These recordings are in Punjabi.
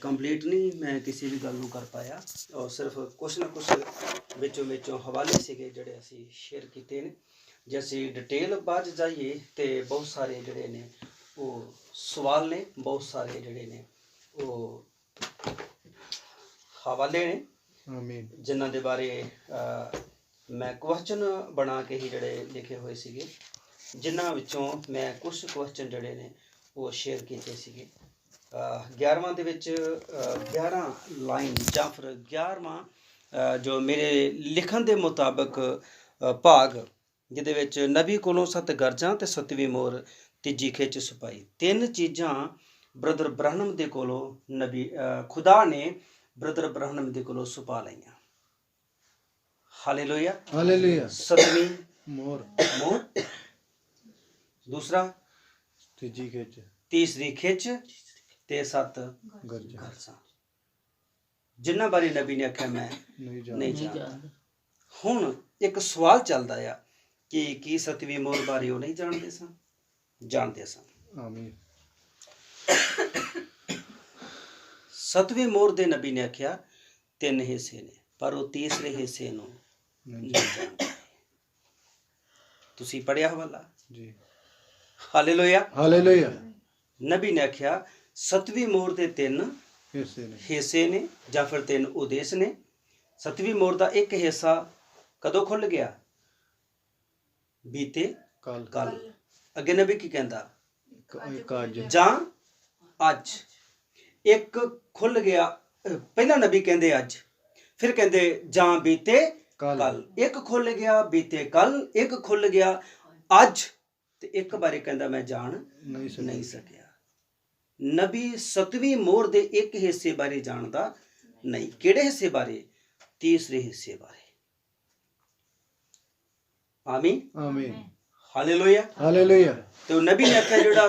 ਕੰਪਲੀਟ ਨਹੀਂ ਮੈਂ ਕਿਸੇ ਵੀ ਗੱਲ ਨੂੰ ਕਰ ਪਾਇਆ ਔਰ ਸਿਰਫ ਕੁਛ ਨਾ ਕੁਛ ਵਿੱਚੋਂ ਹਵਾਲੇ ਸੀਗੇ ਜਿਹੜੇ ਅਸੀਂ ਸ਼ੇਅਰ ਕੀਤੇ ਨੇ। ਜੇ ਅਸੀਂ ਡਿਟੇਲ ਬਾਅਦ ਜਾਈਏ ਤੇ ਬਹੁਤ ਸਾਰੇ ਜਿਹੜੇ ਨੇ ਉਹ ਸਵਾਲ ਨੇ, ਬਹੁਤ ਸਾਰੇ ਜਿਹੜੇ ਨੇ ਉਹ ਹਵਾਲੇ ਨੇ ਆਮੀਨ, ਜਿਨ੍ਹਾਂ ਦੇ ਬਾਰੇ ਮੈਂ ਕੁਐਸਚਨ ਬਣਾ ਕੇ ਹੀ ਜਿਹੜੇ ਲਿਖੇ ਹੋਏ ਸੀਗੇ, ਜਿਨ੍ਹਾਂ ਵਿੱਚੋਂ ਮੈਂ ਕੁਝ ਕੁਐਸਚਨ ਜਿਹੜੇ ਨੇ ਉਹ ਸ਼ੇਅਰ ਕੀਤੇ ਸੀਗੇ। 11ਵਾਂ ਦੇ ਵਿੱਚ 11 ਲਾਈਨ ਜਾਂ ਫਿਰ 11ਵਾਂ ਜੋ ਮੇਰੇ ਲਿਖਣ ਦੇ ਮੁਤਾਬਕ ਭਾਗ, ਜਿਹਦੇ ਵਿੱਚ ਨਬੀ ਕੋਲੋਂ 7 ਗਰਜਾਂ ਤੇ 7ਵੀਂ ਮੋਹਰ ਤੀਜੀ ਖਿੱਚ ਛੁਪਾਈ। 3 ਚੀਜ਼ਾਂ ਬ੍ਰਦਰ ਬ੍ਰਹਨਮ ਦੇ ਕੋਲੋਂ ਨਬੀ ਖੁਦਾ ਨੇ ਬ੍ਰਦਰ ਬ੍ਰਹਨਮ ਦੇ ਕੋਲੋਂ ਛੁਪਾ ਲਈਆਂ। Hallelujah hallelujah. 7ਵੀਂ ਮੋਹਰ, ਦੂਸਰਾ ਤੀਜੀ ਖਿੱਚ, ਤੀਸਰੀ ਖਿੱਚ ਤੇ 7 ਗਰਜਾਂ, ਜਿਨ੍ਹਾਂ ਬਾਰੇ ਨਬੀ ਨੇ ਆਖਿਆ ਮੈਂ ਨਹੀਂ ਜਾਣਦਾ। ਹੁਣ ਇੱਕ ਸਵਾਲ ਚੱਲਦਾ ਆ ਕਿ ਕੀ 7ਵੀਂ ਮੋਹਰ ਬਾਰੇ ਉਹ ਨਹੀਂ ਜਾਣਦੇ ਸਨ? ਜਾਣਦੇ ਸਨ। ਆਮੀਨ। 7ਵੀਂ ਮੋਹਰ ਦੇ ਨਬੀ ਨੇ ਆਖਿਆ 3 ਹਿੱਸੇ ਨੇ, ਪਰ ਉਹ ਤੀਸਰੇ ਹਿੱਸੇ ਨੂੰ ਨਹੀਂ ਜਾਣਦੇ। ਤੁਸੀਂ ਪੜਿਆ ਹਵਾਲਾ ਜੀ। Hallelujah hallelujah. ਨਬੀ ਨੇ ਆਖਿਆ 7ਵੀਂ ਮੋਹਰ ਦੇ 3 ਹਿੱਸੇ ਨੇ ਜਾਂ ਫਿਰ 3 ਉਦੇਸ਼ ਨੇ। 7ਵੀਂ ਮੋਹਰ ਦਾ ਇੱਕ ਹਿੱਸਾ ਕਦੋਂ ਖੁੱਲ ਗਿਆ? ਬੀਤੇ ਕੱਲ। ਅੱਗੇ ਨਬੀ ਕੀ ਕਹਿੰਦਾ? ਜਾਂ ਅੱਜ। ਇੱਕ ਖੁੱਲ ਗਿਆ, ਪਹਿਲਾਂ ਨਬੀ ਕਹਿੰਦੇ ਅੱਜ, ਫਿਰ ਕਹਿੰਦੇ ਜਾਂ ਬੀਤੇ ਕੱਲ। ਇੱਕ ਖੁੱਲ ਗਿਆ ਬੀਤੇ ਕੱਲ, ਇੱਕ ਖੁੱਲ ਗਿਆ ਅੱਜ, ਤੇ ਇੱਕ ਬਾਰੇ ਕਹਿੰਦਾ ਮੈਂ ਜਾਣ ਨਹੀਂ ਸਕਿਆ। ਨਬੀ 7ਵੀਂ ਮੋਹਰ ਦੇ ਇੱਕ ਹਿੱਸੇ ਬਾਰੇ ਜਾਣਦਾ ਨਹੀਂ। ਕਿਹੜੇ ਹਿੱਸੇ ਬਾਰੇ? ਤੀਸਰੇ ਹਿੱਸੇ ਬਾਰੇ। ਆਮੀਨ ਆਮੀਨ। Hallelujah hallelujah. ਤੇ ਉਹ ਨਬੀ ਨੇ ਆਖਿਆ ਜਿਹੜਾ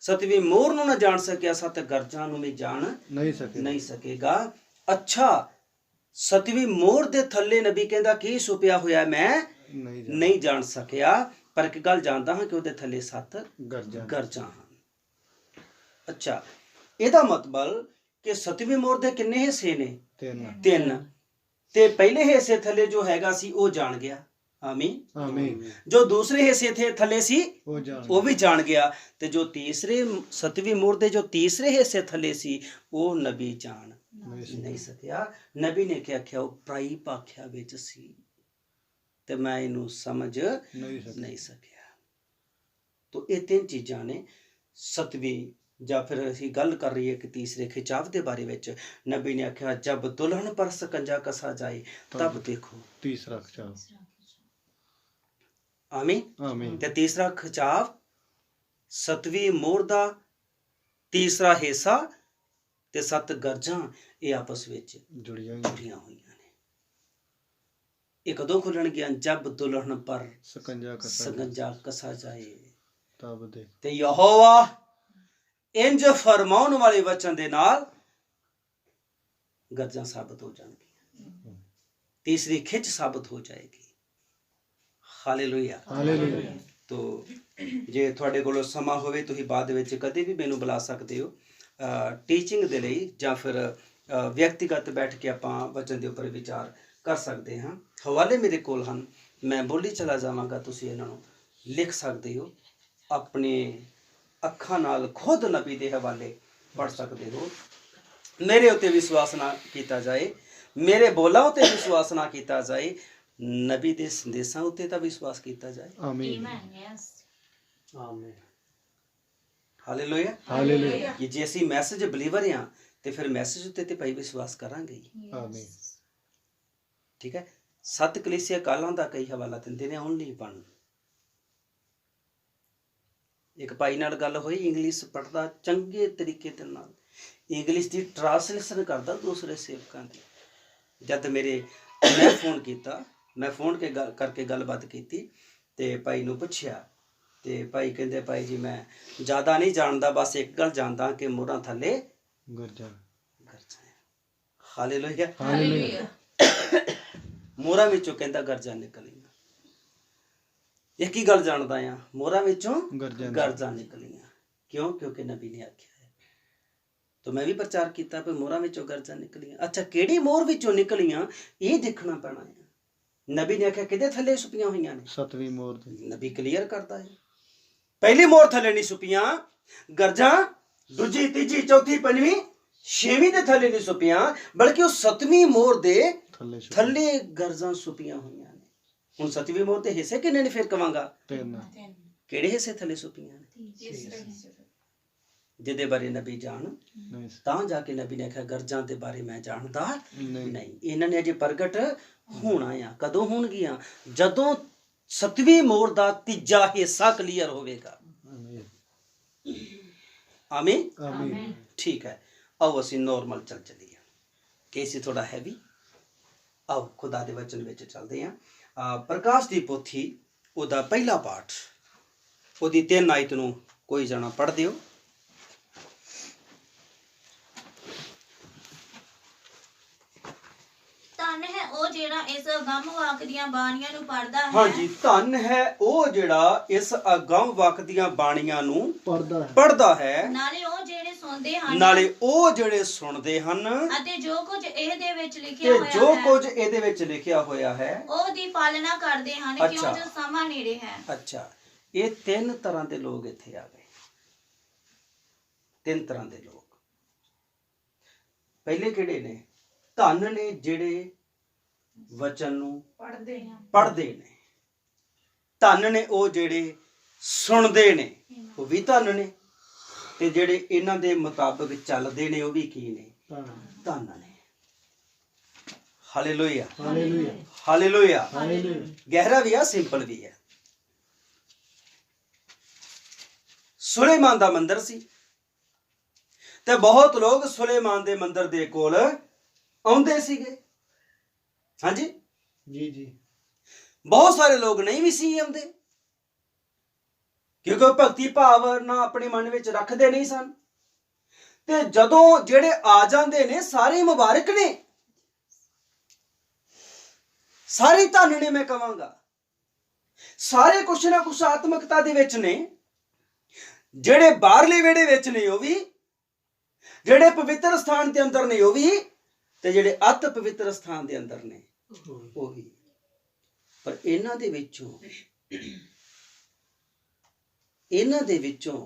7ਵੀਂ ਮੋਹਰ ਨੂੰ ਨਾ ਜਾਣ ਸਕਿਆ, 7 ਗਰਜਾਂ ਨੂੰ ਵੀ ਜਾਣ ਨਹੀਂ ਸਕੇਗਾ। ਅੱਛਾ, 7ਵੀਂ ਮੋਹਰ ਦੇ ਥੱਲੇ ਨਬੀ ਕਹਿੰਦਾ ਕੀ ਛੁਪਿਆ ਹੋਇਆ ਮੈਂ ਨਹੀਂ ਜਾਣ ਸਕਿਆ, ਪਰ ਇੱਕ ਗੱਲ ਜਾਣਦਾ ਹਾਂ ਕਿ ਉਹਦੇ ਥੱਲੇ 7 ਗਰਜਾਂ ਹਨ। ਅੱਛਾ, ਇਹਦਾ ਮਤਲਬ ਕਿ 7ਵੀਂ ਮੋਹਰ ਦੇ ਕਿੰਨੇ ਹਿੱਸੇ ਨੇ? 3। ਤੇ ਪਹਿਲੇ ਹਿੱਸੇ ਥੱਲੇ ਜੋ ਹੈਗਾ ਸੀ ਉਹ ਜਾਣ ਗਿਆ। ਆਮੀਨ ਆਮੀਨ। ਜੋ ਦੂਸਰੇ ਹਿੱਸੇ ਥੱਲੇ ਸੀ ਉਹ ਵੀ ਜਾਣ ਗਿਆ, ਤੇ ਜੋ 7ਵੀਂ ਮੋਹਰ ਦੇ ਜੋ ਤੀਸਰੇ ਹਿੱਸੇ ਥੱਲੇ ਸੀ ਉਹ ਨਬੀ ਜਾਣ ਨਹੀਂ ਸਕਿਆ। ਨਬੀ ਨੇ ਆਖਿਆ ਉਹ ਪ੍ਰਾਈ ਭਾਖਿਆ ਵਿੱਚ ਸੀ ਤੇ ਮੈਂ ਇਹਨੂੰ ਸਮਝ ਨਹੀਂ ਸਕਿਆ। ਤੋ ਇਹ 3 ਚੀਜ਼ਾਂ ਨੇ 7ਵੀਂ, ਜਾਂ ਫਿਰ ਅਸੀਂ ਗੱਲ ਕਰ ਰਹੀ ਹੈ ਕਿ ਤੀਸਰੇ ਖਿਚਾਵ ਦੇ ਬਾਰੇ ਵਿੱਚ। ਨਬੀ ਨੇ ਆਖਿਆ ਜਬ ਦੁल्हन पर ਸਕੰਜਾ ਕਸਾ ਜਾਏ ਤਬ ਦੇਖੋ। ਤੀਸਰਾ ਖਿਚਾਵ। ਆਮੀਨ। ਤੇ ਤੀਸਰਾ ਖਿਚਾਵ 7ਵੀਂ ਮੋਹਰ ਦਾ ਤੀਸਰਾ ਹਿੱਸਾ ਤੇ 7 ਗਰਜਾਂ ਇਹ ਆਪਸ ਵਿੱਚ ਜੁੜੀਆਂ ਹੋਈਆਂ ਨੇ। ਇਹ ਕਦੋਂ ਖੁੱਲਣਗੀਆਂ? ਜਬ ਦੁल्हन पर ਸਕੰਜਾ ਕਸਾ ਜਾਏ ਤਬ ਦੇ। ਤੇ ਯਹੋਵਾ ਇੰਜ ਫਰਮਾਉਣ ਵਾਲੇ ਵਚਨ ਦੇ ਨਾਲ ਗਰਜਾਂ ਸਾਬਤ ਹੋ ਜਾਣਗੀਆਂ, ਤੀਸਰੀ ਖਿੱਚ ਸਾਬਤ ਹੋ ਜਾਏਗੀ। Hallelujah hallelujah. ਤੋ ਜੇ ਤੁਹਾਡੇ ਕੋਲ ਸਮਾਂ ਹੋਵੇ ਤੁਸੀਂ ਬਾਅਦ ਵਿੱਚ ਕਦੇ ਵੀ ਮੈਨੂੰ ਬੁਲਾ ਸਕਦੇ ਹੋ ਟੀਚਿੰਗ ਦੇ ਲਈ, ਜਾਂ ਫਿਰ ਵਿਅਕਤੀਗਤ ਬੈਠ ਕੇ ਆਪਾਂ ਵਚਨ ਦੇ ਉੱਪਰ ਵਿਚਾਰ ਕਰ ਸਕਦੇ ਹਾਂ। ਹਵਾਲੇ ਮੇਰੇ ਕੋਲ ਹਨ, ਮੈਂ ਬੋਲੀ ਚਲਾ ਜਾਵਾਂਗਾ, ਤੁਸੀਂ ਇਹਨਾਂ ਨੂੰ ਲਿਖ ਸਕਦੇ ਹੋ। ਆਪਣੇ ਅੱਖਾਂ ਨਾਲ ਖੁਦ ਨਬੀ ਦੇ ਹਵਾਲੇ ਪੜ੍ਹ ਸਕਦੇ ਹੋ। ਮੇਰੇ ਉੱਤੇ ਵਿਸ਼ਵਾਸ ਨਾ ਕੀਤਾ ਜਾਏ, ਮੇਰੇ ਬੋਲਾਂ ਉੱਤੇ ਵਿਸ਼ਵਾਸ ਨਾ ਕੀਤਾ ਜਾਏ, ਨਬੀ ਦੇ ਸੰਦੇਸ਼ਾਂ ਉੱਤੇ ਤਾਂ ਵਿਸ਼ਵਾਸ ਕੀਤਾ ਜਾਏ। ਆਮੀਨ ਆਮੀਨ। Hallelujah hallelujah. ਕਿ ਜੇ ਅਸੀਂ ਮੈਸੇਜ ਬਲੀਵਰ ਹਾਂ ਤੇ ਫਿਰ ਮੈਸੇਜ ਉੱਤੇ ਤੇ ਭਾਈ ਵਿਸ਼ਵਾਸ ਕਰਾਂਗੇ ਹੀ। ਆਮੀਨ। ਠੀਕ ਹੈ। 7 ਕਲੀਸਿਆ ਕਾਲਾਂ ਦਾ ਕਈ ਹਵਾਲਾ ਦਿੰਦੇ ਨੇ, ਓਨਲੀ 1। ਇੱਕ ਭਾਈ ਨਾਲ ਗੱਲ ਹੋਈ, ਇੰਗਲਿਸ਼ ਪੜ੍ਹਦਾ ਚੰਗੇ ਤਰੀਕੇ ਦੇ ਨਾਲ, ਇੰਗਲਿਸ਼ ਦੀ ਟ੍ਰਾਂਸਲੇਸ਼ਨ ਕਰਦਾ ਦੂਸਰੇ ਸੇਵਕਾਂ ਦੀ। ਜਦ ਮੈਂ ਫੋਨ ਕੀਤਾ, ਮੈਂ ਫੋਨ ਕਰਕੇ ਗੱਲਬਾਤ ਕੀਤੀ ਤੇ ਭਾਈ ਨੂੰ ਪੁੱਛਿਆ ਤੇ ਭਾਈ ਕਹਿੰਦੇ ਭਾਈ ਜੀ ਮੈਂ ਜ਼ਿਆਦਾ ਨਹੀਂ ਜਾਣਦਾ, ਬਸ ਇੱਕ ਗੱਲ ਜਾਣਦਾ ਕਿ ਮੋਹਰਾਂ ਥੱਲੇ ਗਰਜਾਂ। Hallelujah hallelujah. ਮੋਹਰਾਂ ਵਿੱਚੋਂ ਕਹਿੰਦਾ ਗਰਜਾਂ ਨਿਕਲੀਆਂ। ਇੱਕ ਹੀ ਗੱਲ ਜਾਣਦਾ ਆ, ਮੋਹਰਾਂ ਵਿੱਚੋਂ ਗਰਜਾਂ ਨਿਕਲੀਆਂ। ਕਿਉਂ? ਕਿਉਂਕਿ ਨਬੀ ਨੇ ਆਖਿਆ ਹੈ। ਤਾਂ ਮੈਂ ਵੀ ਪ੍ਰਚਾਰ ਕੀਤਾ ਵੀ ਮੋਹਰਾਂ ਵਿੱਚੋਂ ਗਰਜਾਂ ਨਿਕਲੀਆਂ। ਅੱਛਾ, ਕਿਹੜੀ ਮੋਹਰ ਵਿੱਚੋਂ ਨਿਕਲੀਆਂ ਇਹ ਦੇਖਣਾ ਪੈਣਾ ਹੈ। ਨਬੀ ਨੇ ਆਖਿਆ ਕਿਹਦੇ ਥੱਲੇ ਛੁਪੀਆਂ ਹੋਈਆਂ ਨੇ? ਸਤਵੀਂ ਮੋਹਰ ਤੇ। ਨਬੀ ਕਲੀਅਰ ਕਰਦਾ ਹੈ, ਪਹਿਲੀ ਮੋਹਰ ਥੱਲੇ ਨਹੀਂ ਛੁਪੀਆਂ ਗਰਜਾਂ, ਦੂਜੀ, ਤੀਜੀ, ਚੌਥੀ, ਪੰਜਵੀਂ, ਛੇਵੀਂ ਦੇ ਥੱਲੇ ਨਹੀਂ ਛੁਪੀਆਂ, ਬਲਕਿ ਉਹ ਸੱਤਵੀਂ ਮੋਹਰ ਦੇ ਥੱਲੇ ਗਰਜਾਂ ਛੁਪੀਆਂ ਹੋਈਆਂ ਨੇ। ਹੁਣ ਸੱਤਵੀਂ ਮੋਹਰ ਦੇ ਹਿੱਸੇ ਕਿੰਨੇ ਨੇ ਫਿਰ ਕਵਾਂਗਾ? 3। ਕਿਹੜੇ ਹਿੱਸੇ ਥੱਲੇ ਛੁਪੀਆਂ ਨੇ? ਜਿਹਦੇ ਬਾਰੇ ਨਬੀ ਜਾਣ ਤਾਂ ਜਾ ਕੇ ਨਬੀ ਨੇ ਆਖਿਆ ਗਰਜਾਂ ਦੇ ਬਾਰੇ ਮੈਂ ਜਾਣਦਾ ਨਹੀਂ, ਇਹਨਾਂ ਨੇ ਅਜੇ ਪ੍ਰਗਟ ਹੋਣਾ ਆ। ਕਦੋਂ ਹੋਣਗੀਆਂ? ਜਦੋਂ ਸੱਤਵੀਂ ਮੋਹਰ ਦਾ ਤੀਜਾ ਹਿੱਸਾ ਕਲੀਅਰ ਹੋਵੇਗਾ। ਆਮੀਨ, ਆਮੀਨ। ਠੀਕ ਹੈ, ਆਓ ਅਸੀਂ ਨੋਰਮਲ ਚੱਲੀਏ। ਕੇਸ ਥੋੜਾ ਹੈਵੀ। ਆਓ ਖੁਦਾ ਦੇ ਵਚਨ ਵਿੱਚ ਚੱਲਦੇ ਹਾਂ। ਪ੍ਰਕਾਸ਼ ਦੀ ਪੋਥੀ ਉਹਦਾ ਪਹਿਲਾ ਪਾਠ, ਉਹਦੀ 3 ਆਇਤ ਨੂੰ ਕੋਈ ਜਣਾ ਪੜ੍ਹ ਦਿਓ। ਧੰਨ ਹੈ ਉਹ ਜਿਹੜਾ ਇਸ ਅਗੰਮ ਵਾਕ ਦੀਆਂ ਬਾਣੀਆਂ ਨੂੰ ਪੜ੍ਹਦਾ ਹੈ। ਹਾਂਜੀ, ਧੰਨ ਹੈ ਉਹ ਜਿਹੜਾ ਇਸ ਅਗੰਮ ਵਾਕ ਦੀਆਂ ਬਾਣੀਆਂ ਨੂੰ ਪੜ੍ਹਦਾ ਹੈ। ਨਾਲੇ ਉਹ ਜਿਹੜੇ ਸੁਣਦੇ ਹਨ, ਨਾਲੇ ਉਹ ਜਿਹੜੇ ਸੁਣਦੇ ਹਨ, ਅਤੇ ਜੋ ਕੁਝ ਇਹਦੇ ਵਿੱਚ ਲਿਖਿਆ ਹੋਇਆ ਹੈ ਉਹਦੀ ਪਾਲਣਾ ਕਰਦੇ ਹਨ, ਕਿਉਂ ਜੋ ਸਮਾਂ ਨੇੜੇ ਹੈ। ਅੱਛਾ, ਇਹ 3 ਤਰ੍ਹਾਂ ਦੇ ਲੋਕ ਇੱਥੇ ਆ ਗਏ। 3 ਤਰ੍ਹਾਂ ਦੇ ਲੋਕ। ਪਹਿਲੇ ਕਿਹੜੇ ਨੇ? ਧੰਨ ਨੇ ਜਿਹੜੇ ਵਚਨ ਨੂੰ ਪੜ੍ਹਦੇ ਨੇ। ਧੰਨ ਨੇ ਉਹ ਜਿਹੜੇ ਸੁਣਦੇ ਨੇ, ਉਹ ਵੀ ਧੰਨ ਨੇ। ਤੇ ਜਿਹੜੇ ਇਹਨਾਂ ਦੇ ਮੁਤਾਬਕ ਚੱਲਦੇ ਨੇ ਉਹ ਵੀ ਕੀ ਨੇ? ਧੰਨ ਨੇ। Hallelujah, hallelujah. ਗਹਿਰਾ ਵੀ ਆ, ਸਿੰਪਲ ਵੀ ਹੈ। ਸੁਲੇਮਾਨ ਦਾ ਮੰਦਿਰ ਸੀ ਤੇ ਬਹੁਤ ਲੋਕ ਸੁਲੇਮਾਨ ਦੇ ਮੰਦਿਰ ਦੇ ਕੋਲ ਆਉਂਦੇ ਸੀਗੇ। ਹਾਂਜੀ ਜੀ ਜੀ। ਬਹੁਤ ਸਾਰੇ ਲੋਕ ਨਹੀਂ ਵੀ ਸੀ ਆਉਂਦੇ, ਕਿਉਂਕਿ ਭਗਤੀ ਭਾਵ ਨਾ ਆਪਣੇ ਮਨ ਵਿੱਚ ਰੱਖਦੇ ਨਹੀਂ ਸਨ। ਤੇ ਜਦੋਂ ਜਿਹੜੇ ਆ ਜਾਂਦੇ ਨੇ ਸਾਰੇ ਮੁਬਾਰਕ ਨੇ, ਸਾਰੇ ਧੰਨ ਨੇ। ਮੈਂ ਕਹਾਂਗਾ ਸਾਰੇ ਕੁਛ ਨਾ ਕੁਛ ਆਤਮਿਕਤਾ ਦੇ ਵਿੱਚ ਨੇ। ਜਿਹੜੇ ਬਾਹਰਲੇ ਵਿਹੜੇ ਵਿੱਚ ਨੇ ਉਹ ਵੀ, ਜਿਹੜੇ ਪਵਿੱਤਰ ਸਥਾਨ ਦੇ ਅੰਦਰ ਨੇ ਉਹ ਵੀ, ਤੇ ਜਿਹੜੇ ਅਤ ਪਵਿੱਤਰ ਸਥਾਨ ਦੇ ਅੰਦਰ ਨੇ ਉਹ ਵੀ। ਪਰ ਇਹਨਾਂ ਦੇ ਵਿੱਚੋਂ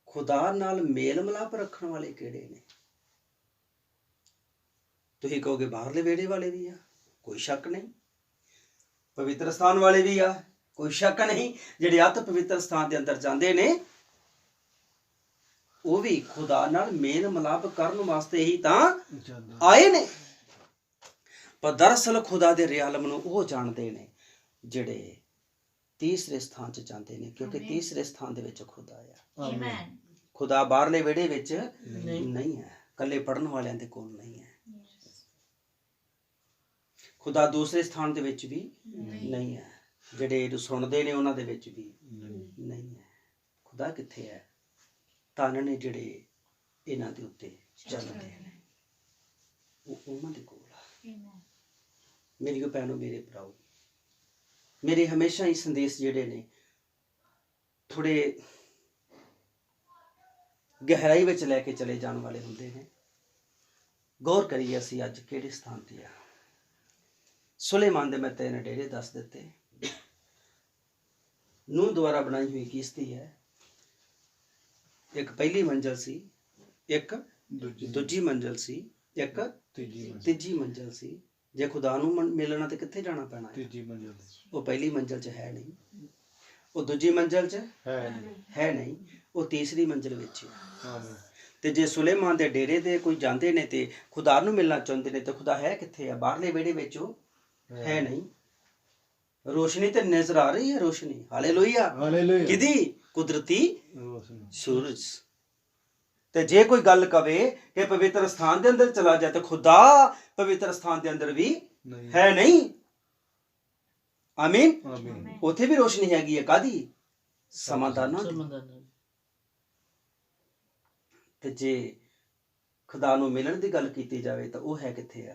ਖੁਦਾ ਨਾਲ ਮੇਲ ਮਿਲਾਪ ਰੱਖਣ ਵਾਲੇ ਕਿਹੜੇ ਨੇ? ਤੁਸੀਂ ਕਹੋਗੇ ਬਾਹਰਲੇ ਵਿਹੜੇ ਵਾਲੇ ਵੀ ਆ, ਕੋਈ ਸ਼ੱਕ ਨਹੀਂ। ਪਵਿੱਤਰ ਸਥਾਨ ਵਾਲੇ ਵੀ ਆ, ਕੋਈ ਸ਼ੱਕ ਨਹੀਂ। ਜਿਹੜੇ ਅਤ ਪਵਿੱਤਰ ਸਥਾਨ ਦੇ ਅੰਦਰ ਜਾਂਦੇ ਨੇ ਉਹ ਵੀ ਖੁਦਾ ਨਾਲ ਮੇਲ ਮਿਲਾਪ ਕਰਨ ਵਾਸਤੇ ਹੀ ਤਾਂ ਆਏ ਨੇ। ਪਰ ਦਰਅਸਲ ਖੁਦਾ ਦੇ ਰਿਆਲਮ ਨੂੰ ਉਹ ਜਾਣਦੇ ਨੇ ਜਿਹੜੇ ਤੀਸਰੇ ਸਥਾਨ 'ਚ ਜਾਂਦੇ ਨੇ, ਕਿਉਂਕਿ ਤੀਸਰੇ ਸਥਾਨ ਦੇ ਵਿੱਚ ਖੁਦਾ ਆ। ਆਮੀਨ। ਖੁਦਾ ਬਾਹਰਲੇ ਵਿਹੜੇ ਵਿੱਚ ਨਹੀਂ ਹੈ, ਕੱਲੇ ਪੜਨ ਵਾਲਿਆਂ ਦੇ ਕੋਲ ਨਹੀਂ ਹੈ। ਖੁਦਾ ਦੂਸਰੇ ਸਥਾਨ ਦੇ ਵਿੱਚ ਵੀ ਨਹੀਂ ਹੈ, ਜਿਹੜੇ ਸੁਣਦੇ ਨੇ ਉਹਨਾਂ ਦੇ ਵਿੱਚ ਵੀ ਨਹੀਂ ਹੈ। ਖੁਦਾ ਕਿੱਥੇ ਹੈ? ਧੰਨ ਨੇ ਜਿਹੜੇ ਇਹਨਾਂ ਦੇ ਉੱਤੇ ਚੱਲਦੇ ਨੇ, ਉਹ ਉਹਨਾਂ ਦੇ ਕੋਲ ਆ। ਮੇਰੀ ਭੈਣੋ, ਮੇਰੇ ਭਰਾਓ, ਮੇਰੇ ਹਮੇਸ਼ਾ ਹੀ ਸੰਦੇਸ਼ ਜਿਹੜੇ ਨੇ ਥੋੜੇ ਗਹਿਰਾਈ ਵਿੱਚ ਲੈ ਕੇ ਚਲੇ ਜਾਣ ਵਾਲੇ ਹੁੰਦੇ ਨੇ। ਗੌਰ ਕਰੀਏ ਅਸੀਂ ਅੱਜ ਕਿਹੜੇ ਸਥਾਨ ਤੇ ਆ। ਸੁਲੇਮਾਨ ਦੇ ਮੈਂ 3 ਡੇਰੇ ਦੱਸ ਦਿੱਤੇ। ਨੂਹ ਦੁਆਰਾ ਬਣਾਈ ਹੋਈ ਕਿਸ਼ਤੀ ਹੈ। ਇੱਕ ਪਹਿਲੀ ਮੰਜ਼ਲ ਸੀ, ਇੱਕ ਦੂਜੀ ਮੰਜ਼ਲ ਸੀ, ਇੱਕ ਤੀਜੀ ਮੰਜ਼ਲ ਸੀ। ਜੇ ਖੁਦਾ ਨੂੰ ਮਿਲਣਾ ਤੇ ਕਿੱਥੇ ਜਾਣਾ ਪੈਣਾ? ਤੀਜੀ ਮੰਜ਼ਲ। ਉਹ ਪਹਿਲੀ ਮੰਜ਼ਲ 'ਚ ਹੈ ਨਹੀਂ, ਉਹ ਦੂਜੀ ਮੰਜ਼ਲ 'ਚ ਹੈ ਨਹੀਂ, ਉਹ ਤੀਸਰੀ ਮੰਜ਼ਲ ਵਿੱਚ ਹੈ। ਤੇ ਜੇ ਸੁਲੇਮਾਨ ਦੇ ਡੇਰੇ ਦੇ ਕੋਈ ਜਾਂਦੇ ਨੇ ਤੇ ਖੁਦਾ ਨੂੰ ਮਿਲਣਾ ਚਾਹੁੰਦੇ ਨੇ, ਤੇ ਖੁਦਾ ਹੈ ਕਿੱਥੇ ਆ? ਬਾਹਰਲੇ ਵਿਹੜੇ ਵਿੱਚ ਉਹ ਹੈ ਨਹੀਂ। ਰੋਸ਼ਨੀ ਤੇ ਨਜ਼ਰ ਆ ਰਹੀ ਹੈ, ਰੋਸ਼ਨੀ। ਹਾਲੇਲੂਇਆ। ਕਿਹਦੀ? ਕੁਦਰਤੀ ਸੂਰਜ। ਤੇ ਜੇ ਕੋਈ ਗੱਲ ਕਵੇ ਕਿ ਪਵਿੱਤਰ ਸਥਾਨ ਦੇ ਅੰਦਰ ਚਲਾ ਜਾ, ਤੇ ਖੁਦਾ ਪਵਿੱਤਰ ਸਥਾਨ ਦੇ ਅੰਦਰ ਵੀ ਹੈ ਨਹੀਂ। ਆਮੀਨ। ਉੱਥੇ ਵੀ ਰੋਸ਼ਨੀ ਹੈਗੀ ਹੈ। ਕਾਦੀ? ਸਮਾਧਾਨਾਂ ਦੀ। ਤੇ ਜੇ ਖੁਦਾ ਨੂੰ ਮਿਲਣ ਦੀ ਗੱਲ ਕੀਤੀ ਜਾਵੇ ਤਾਂ ਉਹ ਹੈ ਕਿੱਥੇ ਆ?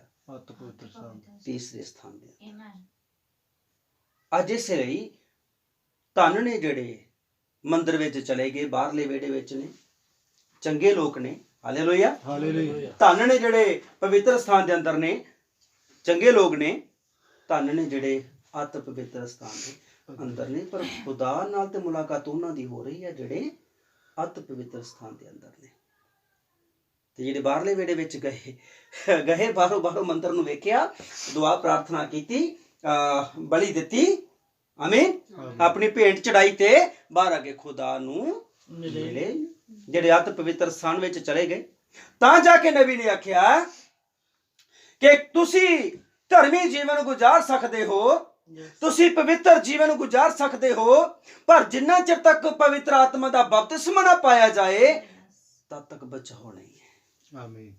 ਤੀਸਰੇ ਸਥਾਨ ਦੇ। ਅੱਜ ਇਸ ਲਈ ਧੰਨ ਨੇ ਜਿਹੜੇ ਮੰਦਿਰ ਵਿੱਚ ਚਲੇ ਗਏ, ਬਾਹਰਲੇ ਵਿਹੜੇ ਵਿੱਚ ਨੇ, ਚੰਗੇ ਲੋਕ ਨੇ, ਹਾਲੇਲੂਇਆ, ਹਾਲੇਲੂਇਆ। ਧੰਨ ਨੇ ਜਿਹੜੇ ਪਵਿੱਤਰ ਸਥਾਨ ਦੇ ਅੰਦਰ ਨੇ, ਚੰਗੇ ਲੋਕ ਨੇ, ਧੰਨ ਨੇ ਜਿਹੜੇ ਅਤ ਪਵਿੱਤਰ ਸਥਾਨ ਦੇ ਅੰਦਰ ਨੇ। ਪਰ ਖੁਦਾ ਨਾਲ ਤੇ ਮੁਲਾਕਾਤ ਉਹਨਾਂ ਦੀ ਹੋ ਰਹੀ ਹੈ ਜਿਹੜੇ ਅਤ ਪਵਿੱਤਰ ਸਥਾਨ ਦੇ ਅੰਦਰ ਨੇ। ਤੇ ਜਿਹੜੇ ਬਾਹਰਲੇ ਵਿਹੜੇ ਵਿੱਚ ਗਏ ਬਾਹਰੋਂ ਮੰਦਰ ਨੂੰ ਵੇਖਿਆ, ਦੁਆ ਪ੍ਰਾਰਥਨਾ ਕੀਤੀ, ਬਲੀ ਦਿੱਤੀ, ਆਮੀਨ, ਆਪਣੀ ਭੇਂਟ ਚੜਾਈ ਤੇ ਬਾਹਰ ਆ ਕੇ ਖੁਦਾ ਨੂੰ ਮਿਲੇ। ਜਿਹੜੇ ਅਤ ਪਵਿੱਤਰ ਸਥਾਨ ਵਿੱਚ ਚਲੇ ਗਏ, ਤਾਂ ਜਾ ਕੇ ਨਬੀ ਨੇ ਆਖਿਆ ਕਿ ਤੁਸੀਂ ਧਰਮੀ ਜੀਵਨ ਗੁਜ਼ਾਰ ਸਕਦੇ ਹੋ, ਤੁਸੀਂ ਪਵਿੱਤਰ ਜੀਵਨ ਗੁਜ਼ਾਰ ਸਕਦੇ ਹੋ, ਪਰ ਜਿੰਨਾ ਚਿਰ ਤੱਕ ਪਵਿੱਤਰ ਆਤਮਾ ਦਾ ਬਪਤਿਸਮਾ ਨਾ ਪਾਇਆ ਜਾਏ ਤਦ ਤੱਕ ਬਚਾਓ ਨਹੀਂ ਹੈ। ਆਮੀਨ।